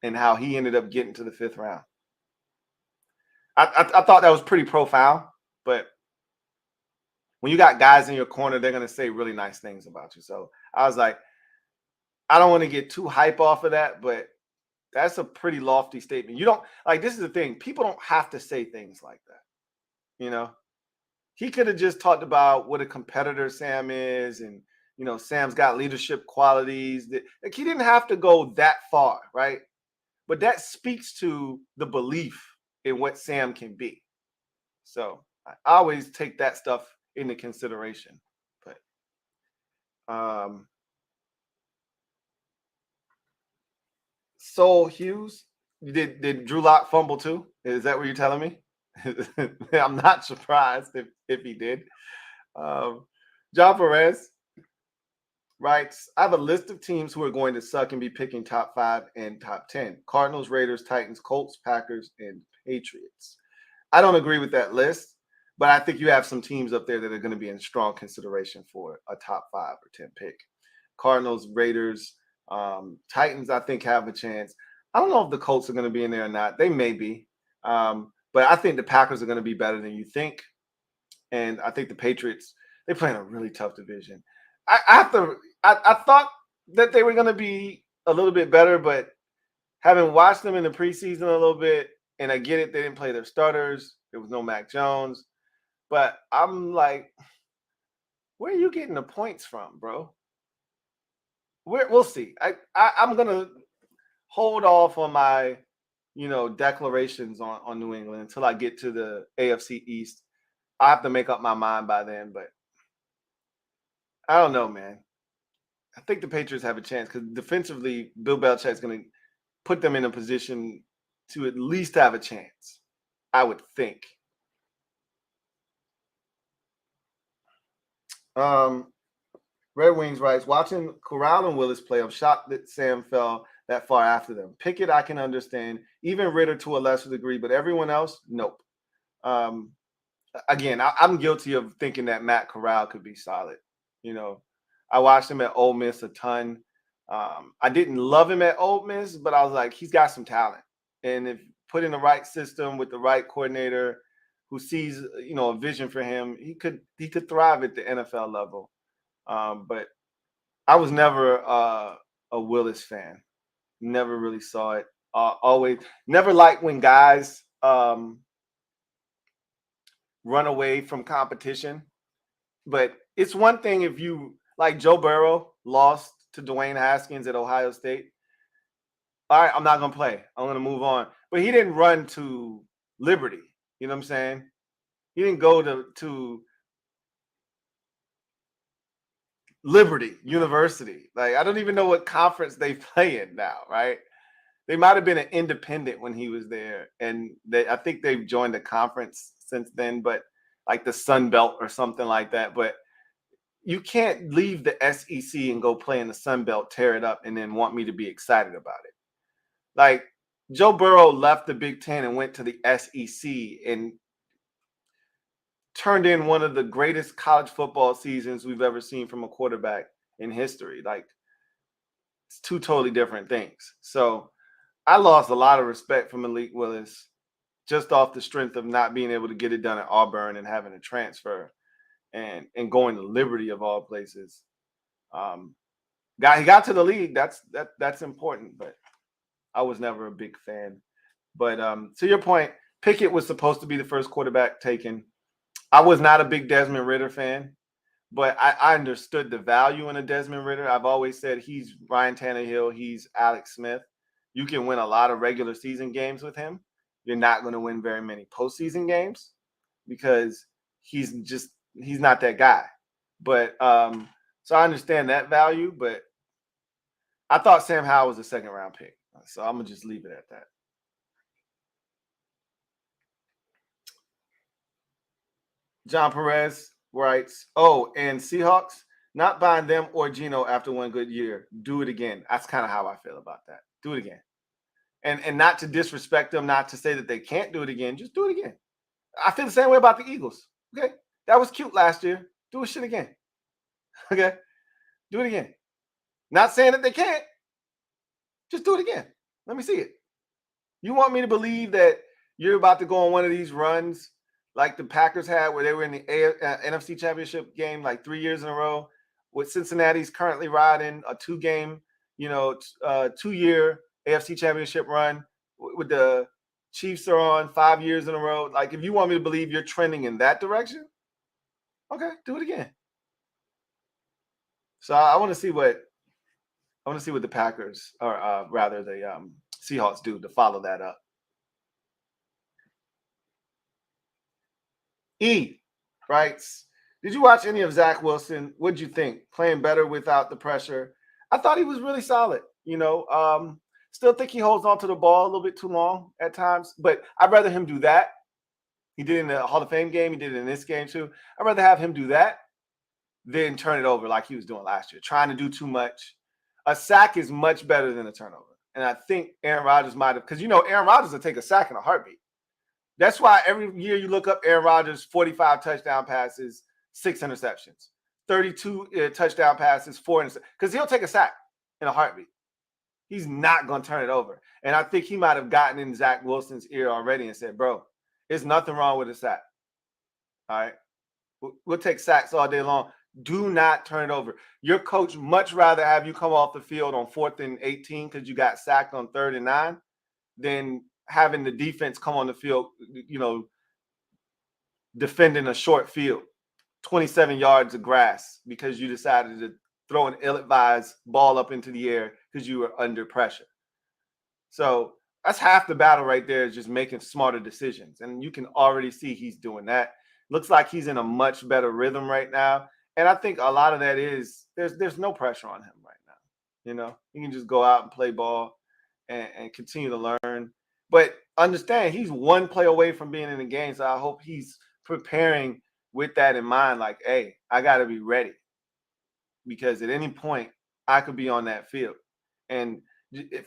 and how he ended up getting to the 5th round. I thought that was pretty profound, but when you got guys in your corner, they're going to say really nice things about you. So I was like, I don't want to get too hype off of that, but that's a pretty lofty statement. You don't this is the thing. People don't have to say things like that. He could have just talked about what a competitor Sam is, and Sam's got leadership qualities. He didn't have to go that far, right? But that speaks to the belief in what Sam can be. So I always take that stuff into consideration. But Soul Hughes, did Drew Lock fumble too? Is that what you're telling me? I'm not surprised if he did. John Perez writes, I have a list of teams who are going to suck and be picking top 5 and top 10. Cardinals, Raiders, Titans, Colts, Packers, and Patriots. I don't agree with that list, but I think you have some teams up there that are going to be in strong consideration for a top 5 or 10 pick. Cardinals, Raiders, Titans, I think, have a chance. I don't know if the Colts are going to be in there or not. They may be. But I think the Packers are going to be better than you think. And I think the Patriots, they play in a really tough division. I thought that they were going to be a little bit better, but having watched them in the preseason a little bit, and I get it, they didn't play their starters. There was no Mac Jones. But I'm like, where are you getting the points from, bro? We'll see. I'm going to hold off on my declarations on New England until I get to the AFC East. I have to make up my mind by then, but I don't know, man. I think the Patriots have a chance because defensively, Bill Belichick's going to put them in a position to at least have a chance, I would think. Red Wings writes, watching Corral and Willis play, I'm shocked that Sam fell that far after them. Pickett, I can understand. Even Ritter to a lesser degree, but everyone else, nope. Again, I'm guilty of thinking that Matt Corral could be solid. I watched him at Ole Miss a ton. I didn't love him at Ole Miss, but I was like, he's got some talent. And if put in the right system with the right coordinator who sees, a vision for him, he could thrive at the NFL level. But I was never a Willis fan. Never really saw it. Always never liked when guys run away from competition. But it's one thing if you, like Joe Burrow lost to Dwayne Haskins at Ohio State. All right, I'm not going to play. I'm going to move on. But he didn't run to Liberty. You know what I'm saying? He didn't go to Liberty University. Like, I don't even know what conference they play in now, right? They might have been an independent when he was there. And I think they've joined a conference since then, but like the Sun Belt or something like that. But you can't leave the SEC and go play in the Sun Belt, tear it up, and then want me to be excited about it. Like, Joe Burrow left the Big Ten and went to the SEC and turned in one of the greatest college football seasons we've ever seen from a quarterback in history. Like, it's two totally different things. So I lost a lot of respect for Malik Willis just off the strength of not being able to get it done at Auburn and having a transfer and going to Liberty of all places. He got to the league. That's important, but I was never a big fan. But to your point, Pickett was supposed to be the first quarterback taken. I was not a big Desmond Ridder fan, but I understood the value in a Desmond Ridder. I've always said he's Ryan Tannehill, he's Alex Smith. You can win a lot of regular season games with him. You're not going to win very many postseason games because he's not that guy. But so I understand that value, but I thought Sam Howell was a second round pick. So I'm going to just leave it at that. John Perez writes, oh, and Seahawks, not buying them or Geno after one good year. Do it again. That's kind of how I feel about that. Do it again. And not to disrespect them, not to say that they can't do it again. Just do it again. I feel the same way about the Eagles. Okay. That was cute last year. Do it shit again. Okay. Do it again. Not saying that they can't. Just do it again. Let me see it. You want me to believe that you're about to go on one of these runs like the Packers had where they were in the NFC Championship game like 3 years in a row, with Cincinnati's currently riding a 2-game, 2-year AFC Championship run with the Chiefs are on 5 years in a row. Like, if you want me to believe you're trending in that direction, okay, do it again. So I want to see what the Packers, or rather the Seahawks, do to follow that up. E writes, did you watch any of Zach Wilson? What'd you think? Playing better without the pressure? I thought he was really solid. Still think he holds on to the ball a little bit too long at times, but I'd rather him do that. He did it in the Hall of Fame game. He did it in this game too. I'd rather have him do that than turn it over like he was doing last year, trying to do too much. A sack is much better than a turnover. And I think Aaron Rodgers might have, because Aaron Rodgers will take a sack in a heartbeat. That's why every year you look up Aaron Rodgers, 45 touchdown passes, 6 interceptions, 32 touchdown passes, 4 interceptions, because he'll take a sack in a heartbeat. He's not going to turn it over. And I think he might have gotten in Zach Wilson's ear already and said, bro, there's nothing wrong with a sack. All right? We'll take sacks all day long. Do not turn it over. Your coach much rather have you come off the field on 4th and 18 because you got sacked on 3rd and 9 than having the defense come on the field, defending a short field, 27 yards of grass because you decided to throw an ill-advised ball up into the air because you were under pressure. So that's half the battle right there, is just making smarter decisions. And you can already see he's doing that. Looks like he's in a much better rhythm right now. And I think a lot of that is there's no pressure on him right now. He can just go out and play ball and continue to learn. But understand, he's one play away from being in the game. So I hope he's preparing with that in mind. Like, hey, I got to be ready, because at any point I could be on that field. And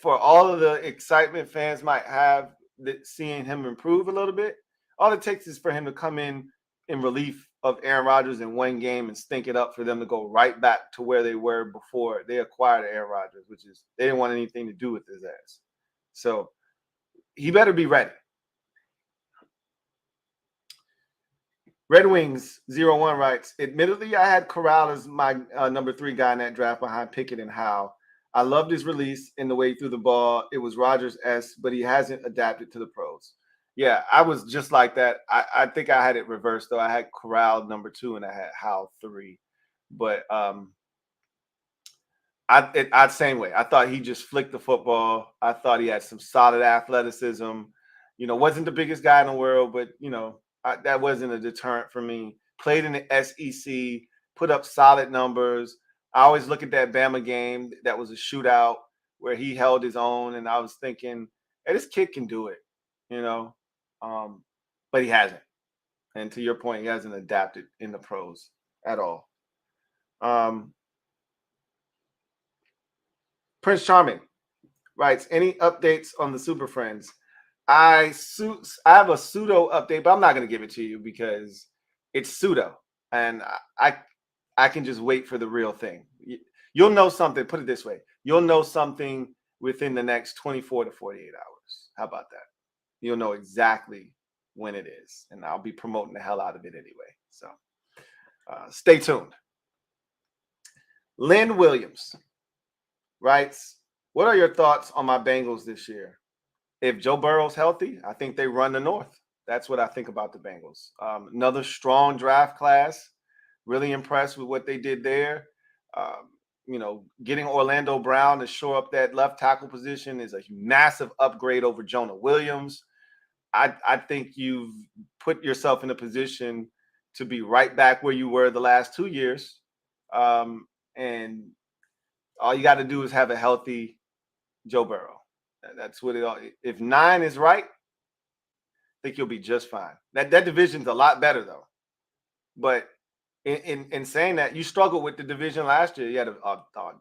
for all of the excitement fans might have that seeing him improve a little bit, all it takes is for him to come in relief of Aaron Rodgers in one game and stink it up for them to go right back to where they were before they acquired Aaron Rodgers, which is they didn't want anything to do with his ass. So he better be ready. Red Wings 01 writes, admittedly, I had Corral as my number 3 guy in that draft behind Pickett and Howe. I loved his release in the way he threw the ball. It was Rodgers-esque, but he hasn't adapted to the pros. Yeah, I was just like that. I think I had it reversed, though. I had Corral number 2 and I had Howe 3. But I'd same way. I thought he just flicked the football. I thought he had some solid athleticism. Wasn't the biggest guy in the world, but, that wasn't a deterrent for me. Played in the SEC, put up solid numbers. I always look at that Bama game that was a shootout where he held his own, and I was thinking, hey, this kid can do it, but he hasn't. And to your point, he hasn't adapted in the pros at all. Prince Charming writes, any updates on the Super Friends? I have a pseudo update, but I'm not going to give it to you because it's pseudo, and I can just wait for the real thing. You'll know something. Put it this way. You'll know something within the next 24 to 48 hours. How about that? You'll know exactly when it is, and I'll be promoting the hell out of it anyway. So stay tuned. Lynn Williams writes, what are your thoughts on my Bengals this year? If Joe Burrow's healthy, I think they run the North. That's what I think about the Bengals. Another strong draft class. Really impressed with what they did there. Getting Orlando Brown to shore up that left tackle position is a massive upgrade over Jonah Williams. I think you've put yourself in a position to be right back where you were the last 2 years. And all you got to do is have a healthy Joe Burrow. That's what it all. If 9 is right, I think you'll be just fine. That division's a lot better, though. But in saying that, you struggled with the division last year. You had a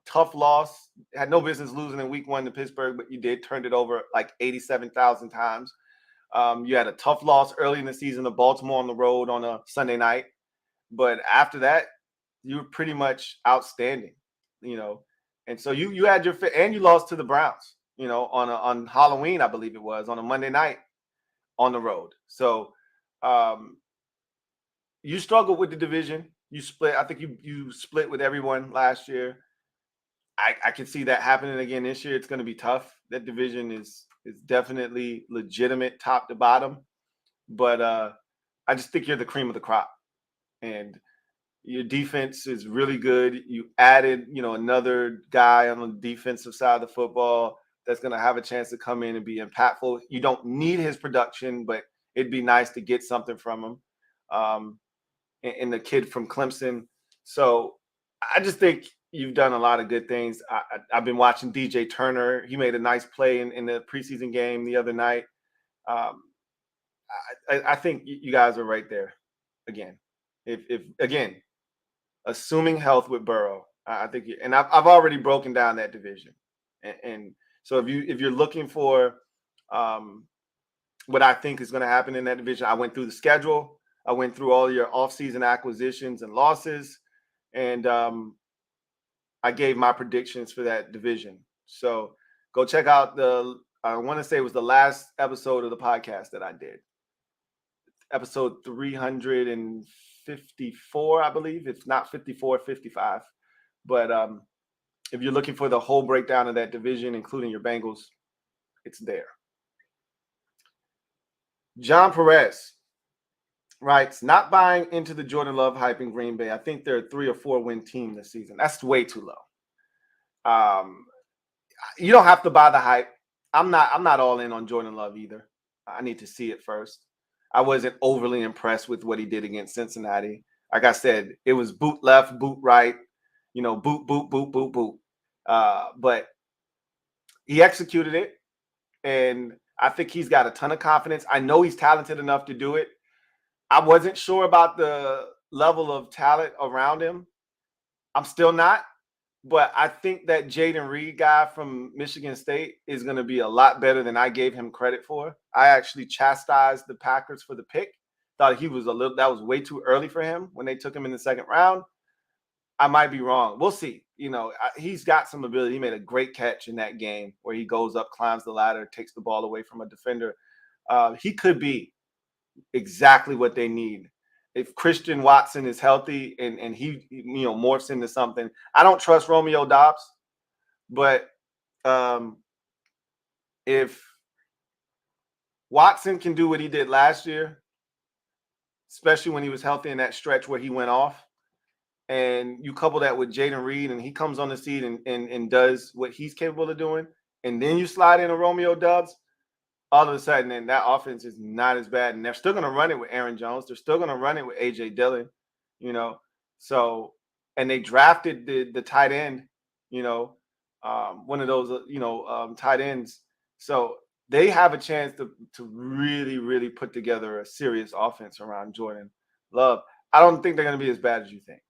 tough loss. Had no business losing in week 1 to Pittsburgh, but you did. Turned it over like 87,000 times. You had a tough loss early in the season to Baltimore on the road on a Sunday night. But after that, you were pretty much outstanding, And so you had your fit, and you lost to the Browns, on Halloween, I believe it was, on a Monday night on the road. So you struggled with the division. You split. I think you split with everyone last year. I can see that happening again this year. It's going to be tough. That division is definitely legitimate, top to bottom. But I just think you're the cream of the crop, and your defense is really good. You added, another guy on the defensive side of the football that's going to have a chance to come in and be impactful. You don't need his production, but it'd be nice to get something from him. And the kid from Clemson. So I just think you've done a lot of good things. I've been watching DJ Turner. He made a nice play in the preseason game the other night. I think you guys are right there again. If again, assuming health with Burrow, I think, and I've already broken down that division, and so if you're looking for what I think is going to happen in that division, I went through the schedule. I went through all your offseason acquisitions and losses, and I gave my predictions for that division. So go check out I want to say it was the last episode of the podcast that I did. Episode 354, I believe. It's not 54, 55. But if you're looking for the whole breakdown of that division, including your Bengals, it's there. John Perez writes, not buying into the Jordan Love hype in Green Bay. I think they're a 3 or 4 win team this season. That's way too low. You don't have to buy the hype. I'm not all in on Jordan Love either. I need to see it first. I wasn't overly impressed with what he did against Cincinnati. Like I said, it was boot left, boot right, boot, boot, boot, boot, boot. But he executed it, and I think he's got a ton of confidence. I know he's talented enough to do it. I wasn't sure about the level of talent around him. I'm still not. But I think that Jaden Reed guy from Michigan State is going to be a lot better than I gave him credit for. I actually chastised the Packers for the pick. Thought that was way too early for him when they took him in the second round. I might be wrong. We'll see. He's got some ability. He made a great catch in that game where he goes up, climbs the ladder, takes the ball away from a defender. He could be exactly what they need. If Christian Watson is healthy and he morphs into something. I don't trust Romeo Doubs, but if Watson can do what he did last year, especially when he was healthy in that stretch where he went off, and you couple that with Jaden Reed and he comes on the scene and does what he's capable of doing, and then you slide in a Romeo Doubs, all of a sudden, then that offense is not as bad. And they're still going to run it with Aaron Jones. They're still going to run it with A.J. Dillon, So, and they drafted the tight end, one of those, tight ends. So they have a chance to really, really put together a serious offense around Jordan Love. I don't think they're going to be as bad as you think.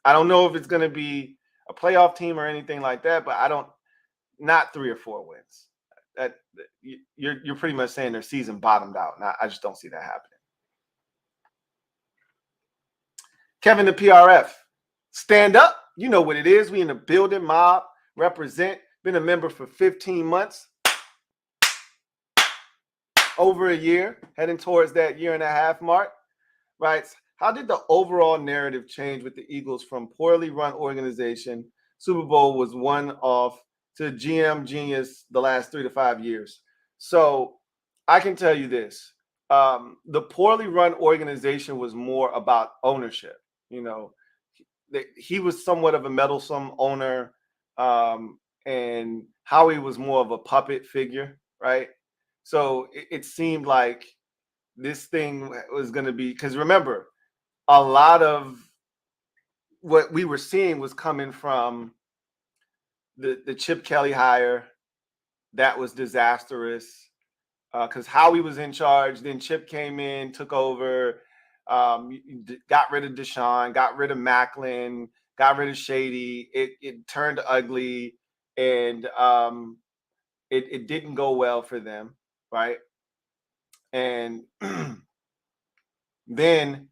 I don't know if it's going to be a playoff team or anything like that, but not 3 or 4 wins. That you're pretty much saying their season bottomed out. And I just don't see that happening. Kevin, the PRF, stand up. You know what it is. We in the building, mob, represent. Been a member for 15 months. Over a year, heading towards that 1.5 year mark. Right? How did the overall narrative change with the Eagles from poorly run organization? Super Bowl was one off to GM genius the last 3 to 5 years. So I can tell you this. The poorly run organization was more about ownership. He was somewhat of a meddlesome owner, and Howie was more of a puppet figure, right? So it seemed like this thing was going to be, because remember, a lot of what we were seeing was coming from the Chip Kelly hire. That was disastrous because Howie was in charge. Then Chip came in, took over. Got rid of Deshaun, got rid of Macklin, got rid of Shady. It turned ugly, and it didn't go well for them, right? And then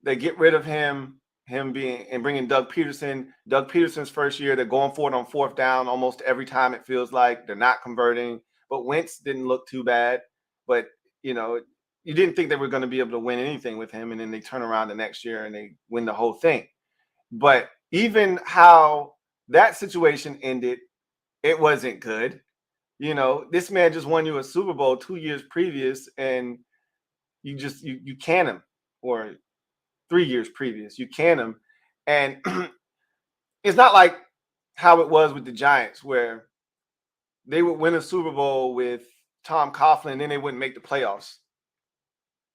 they get rid of him being and bringing Doug Peterson. Doug Peterson's first year, they're going for it on fourth down almost every time. It feels like they're not converting. But Wentz didn't look too bad. But you didn't think they were going to be able to win anything with him, and then they turn around the next year and they win the whole thing. But even how that situation ended, it wasn't good. This man just won you a Super Bowl 2 years previous, and you can him, or 3 years previous. You can him. And it's not like how it was with the Giants, where they would win a Super Bowl with Tom Coughlin, and then they wouldn't make the playoffs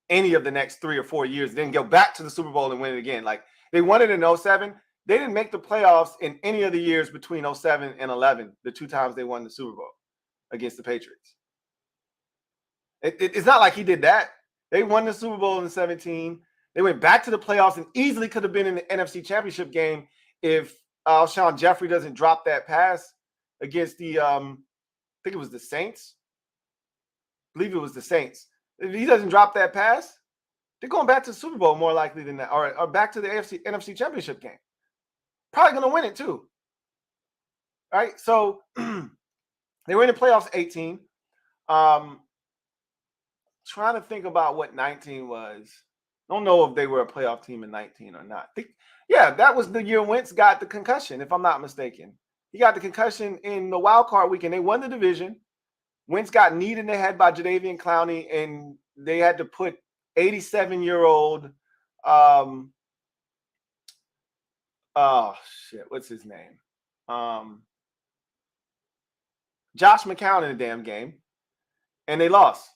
any of the next 3 or 4 years, then go back to the Super Bowl and win it again. Like, they won it in 07. They didn't make the playoffs in any of the years between 07 and 11, the 2 times they won the Super Bowl against the Patriots. It's not like he did that. They won the Super Bowl in 17. They went back to the playoffs and easily could have been in the NFC Championship game if Alshon Jeffrey doesn't drop that pass against the I think it was the Saints. I believe it was the Saints. If he doesn't drop that pass, they're going back to the Super Bowl more likely than that, or back to the NFC Championship game. Probably going to win it too. All right, so they were in the playoffs 18. Trying to think about what 19 was. Don't know if they were a playoff team in 19 or not. That was the year Wentz got the concussion, if I'm not mistaken. He got the concussion in the wild card weekend. They won the division. Wentz got kneed in the head by Jadeveon Clowney, and they had to put 87-year-old what's his name? Josh McCown in the damn game, and they lost.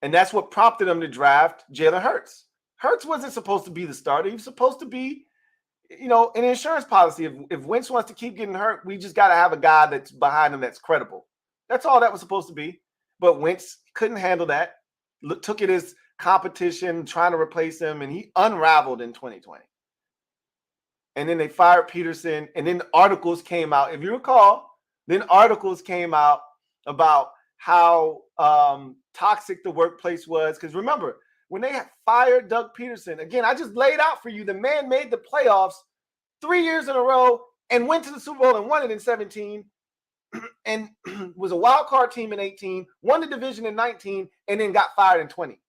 And that's what prompted them to draft Jalen Hurts. Hurts wasn't supposed to be the starter. He was supposed to be, an insurance policy. If Wentz wants to keep getting hurt, we just got to have a guy that's behind him that's credible. That's all that was supposed to be. But Wentz couldn't handle that. Took it as competition, trying to replace him, and he unraveled in 2020. And then they fired Peterson, and then articles came out. If you recall, then articles came out about how toxic the workplace was. Because remember, when they had fired Doug Peterson, again, I just laid out for you, the man made the playoffs 3 years in a row and went to the Super Bowl and won it in 17 and was a wild card team in 18, won the division in 19, and then got fired in 20.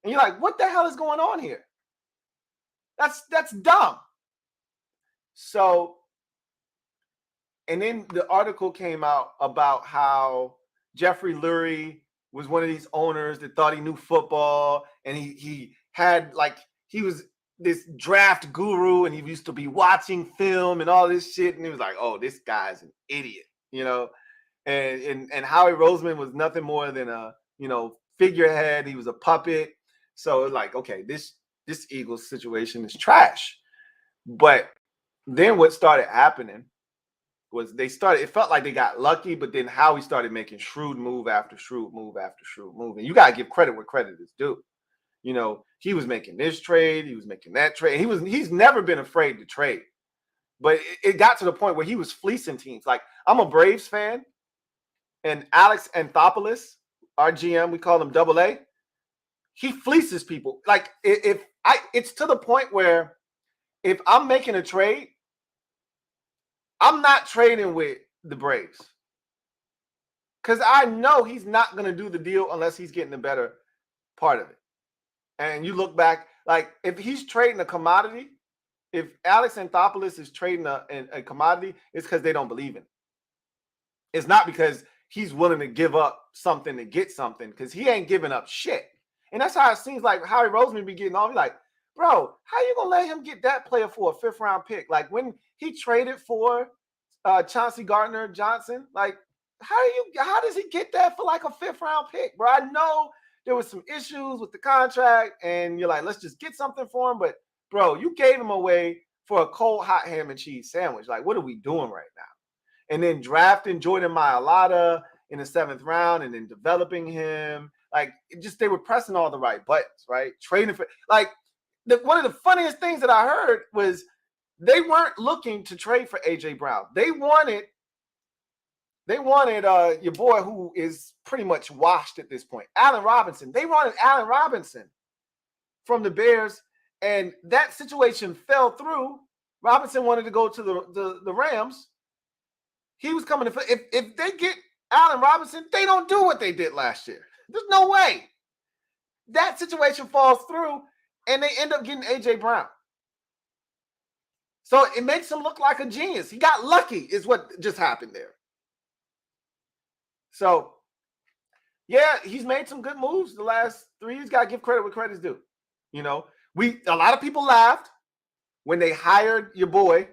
And you're like, what the hell is going on here? That's dumb. So, and then the article came out about how Jeffrey Lurie was one of these owners that thought he knew football, and he was this draft guru, and he used to be watching film and all this shit, and he was like, oh, this guy's an idiot, and Howie Roseman was nothing more than a figurehead. He was a puppet. So it's like, okay, this Eagles situation is trash. But then what started happening was it felt like they got lucky, but then Howie started making shrewd move after shrewd move after shrewd move. And you got to give credit where credit is due. He was making this trade, he was making that trade. He's never been afraid to trade. But it got to the point where he was fleecing teams. Like, I'm a Braves fan, and Alex Anthopoulos, our GM, we call him Double A, he fleeces people. Like, it's to the point where if I'm making a trade, I'm not trading with the Braves, because I know he's not going to do the deal unless he's getting the better part of it. And you look back, like, if he's trading a commodity, if Alex Anthopoulos is trading a commodity, it's because they don't believe in it. It's not because he's willing to give up something to get something, because he ain't giving up shit. And that's how it seems like Howie Roseman be getting off. He's like, bro, how you going to let him get that player for a 5th-round pick? Like, when he traded for Chauncey Gardner-Johnson, like, how does he get that for like a 5th-round pick, bro? I know there was some issues with the contract, and you're like, let's just get something for him. But, bro, you gave him away for a cold, hot ham and cheese sandwich. Like, what are we doing right now? And then drafting Jordan Mailata in the 7th round and then developing him. Like, they were pressing all the right buttons, right? Trading for, like, one of the funniest things that I heard was they weren't looking to trade for A.J. Brown. They wanted your boy who is pretty much washed at this point, Allen Robinson. They wanted Allen Robinson from the Bears, and that situation fell through. Robinson wanted to go to the Rams. He was coming to if they get Allen Robinson, they don't do what they did last year. There's no way. That situation falls through, and they end up getting A.J. Brown. So it makes him look like a genius. He got lucky is what just happened there. So, yeah, he's made some good moves the last 3 years. Got to give credit where credit's due. You know, a lot of people laughed when they hired your boy,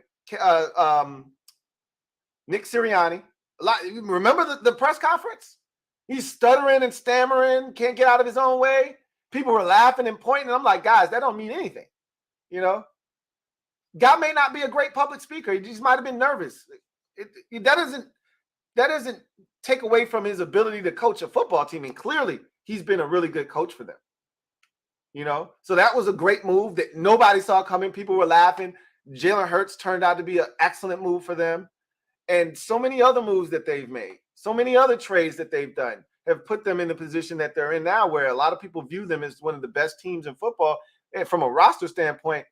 Nick Sirianni. Remember the press conference? He's stuttering and stammering, can't get out of his own way. People were laughing and pointing. I'm like, guys, that don't mean anything. You know, guy may not be a great public speaker. He just might have been nervous. That doesn't take away from his ability to coach a football team. And clearly, he's been a really good coach for them. You know, so that was a great move that nobody saw coming. People were laughing. Jalen Hurts turned out to be an excellent move for them. And so many other moves that they've made, so many other trades that they've done have put them in the position that they're in now, where a lot of people view them as one of the best teams in football. And from a roster standpoint,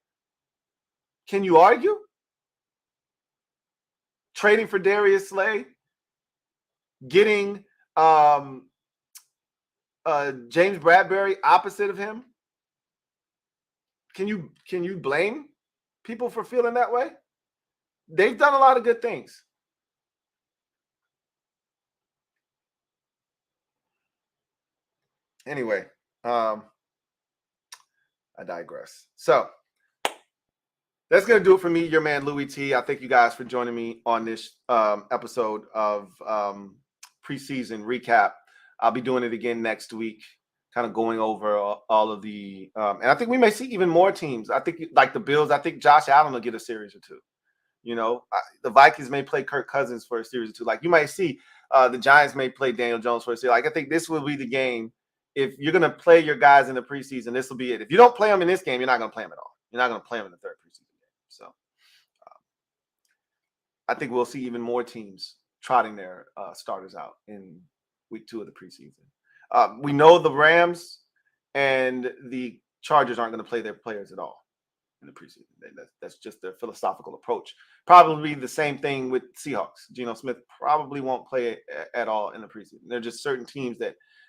can you argue? Trading for Darius Slay, getting James Bradbury opposite of him. Can you blame people for feeling that way? They've done a lot of good things. Anyway, I digress. So that's going to do it for me, your man, Louie T. I thank you guys for joining me on this episode of preseason recap. I'll be doing it again next week, kind of going over all of the and I think we may see even more teams. I think like the Bills, I think Josh Allen will get a series or two. You know, the Vikings may play Kirk Cousins for a series or two. Like you might see the Giants may play Daniel Jones for a series. Like I think this will be the game. If you're going to play your guys in the preseason, this will be it. If you don't play them in this game, you're not going to play them at all. You're not going to play them in the third preseason game. So I think we'll see even more teams trotting their starters out in week 2 of the preseason. We know the Rams and the Chargers aren't going to play their players at all in the preseason. That's just their philosophical approach. Probably the same thing with Seahawks. Geno Smith probably won't play at all in the preseason. There are just certain teams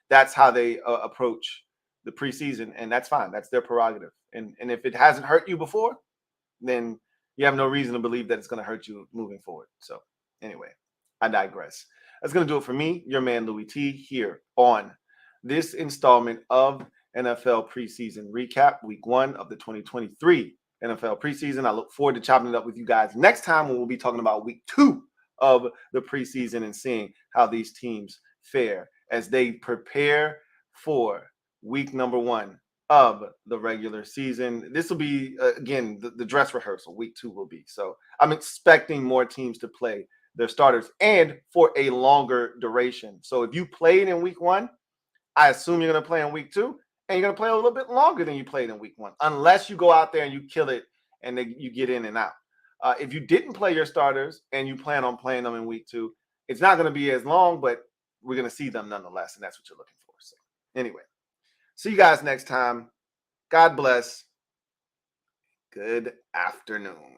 that's how they approach the preseason, and that's fine. That's their prerogative. And if it hasn't hurt you before, then you have no reason to believe that it's going to hurt you moving forward. So anyway, I digress. That's going to do it for me, your man Louie T, here on this installment of NFL Preseason Recap, Week 1 of the 2023 NFL Preseason. I look forward to chopping it up with you guys next time when we'll be talking about Week 2 of the preseason and seeing how these teams fare as they prepare for week number 1 of the regular season. This will be, again, the dress rehearsal. Week 2 will be. So I'm expecting more teams to play their starters and for a longer duration. So if you played in week 1, I assume you're going to play in week 2, and you're going to play a little bit longer than you played in week 1, unless you go out there and you kill it and then you get in and out. If you didn't play your starters and you plan on playing them in week 2, it's not going to be as long, but we're going to see them nonetheless, and that's what you're looking for. So anyway, see you guys next time. God bless. Good afternoon.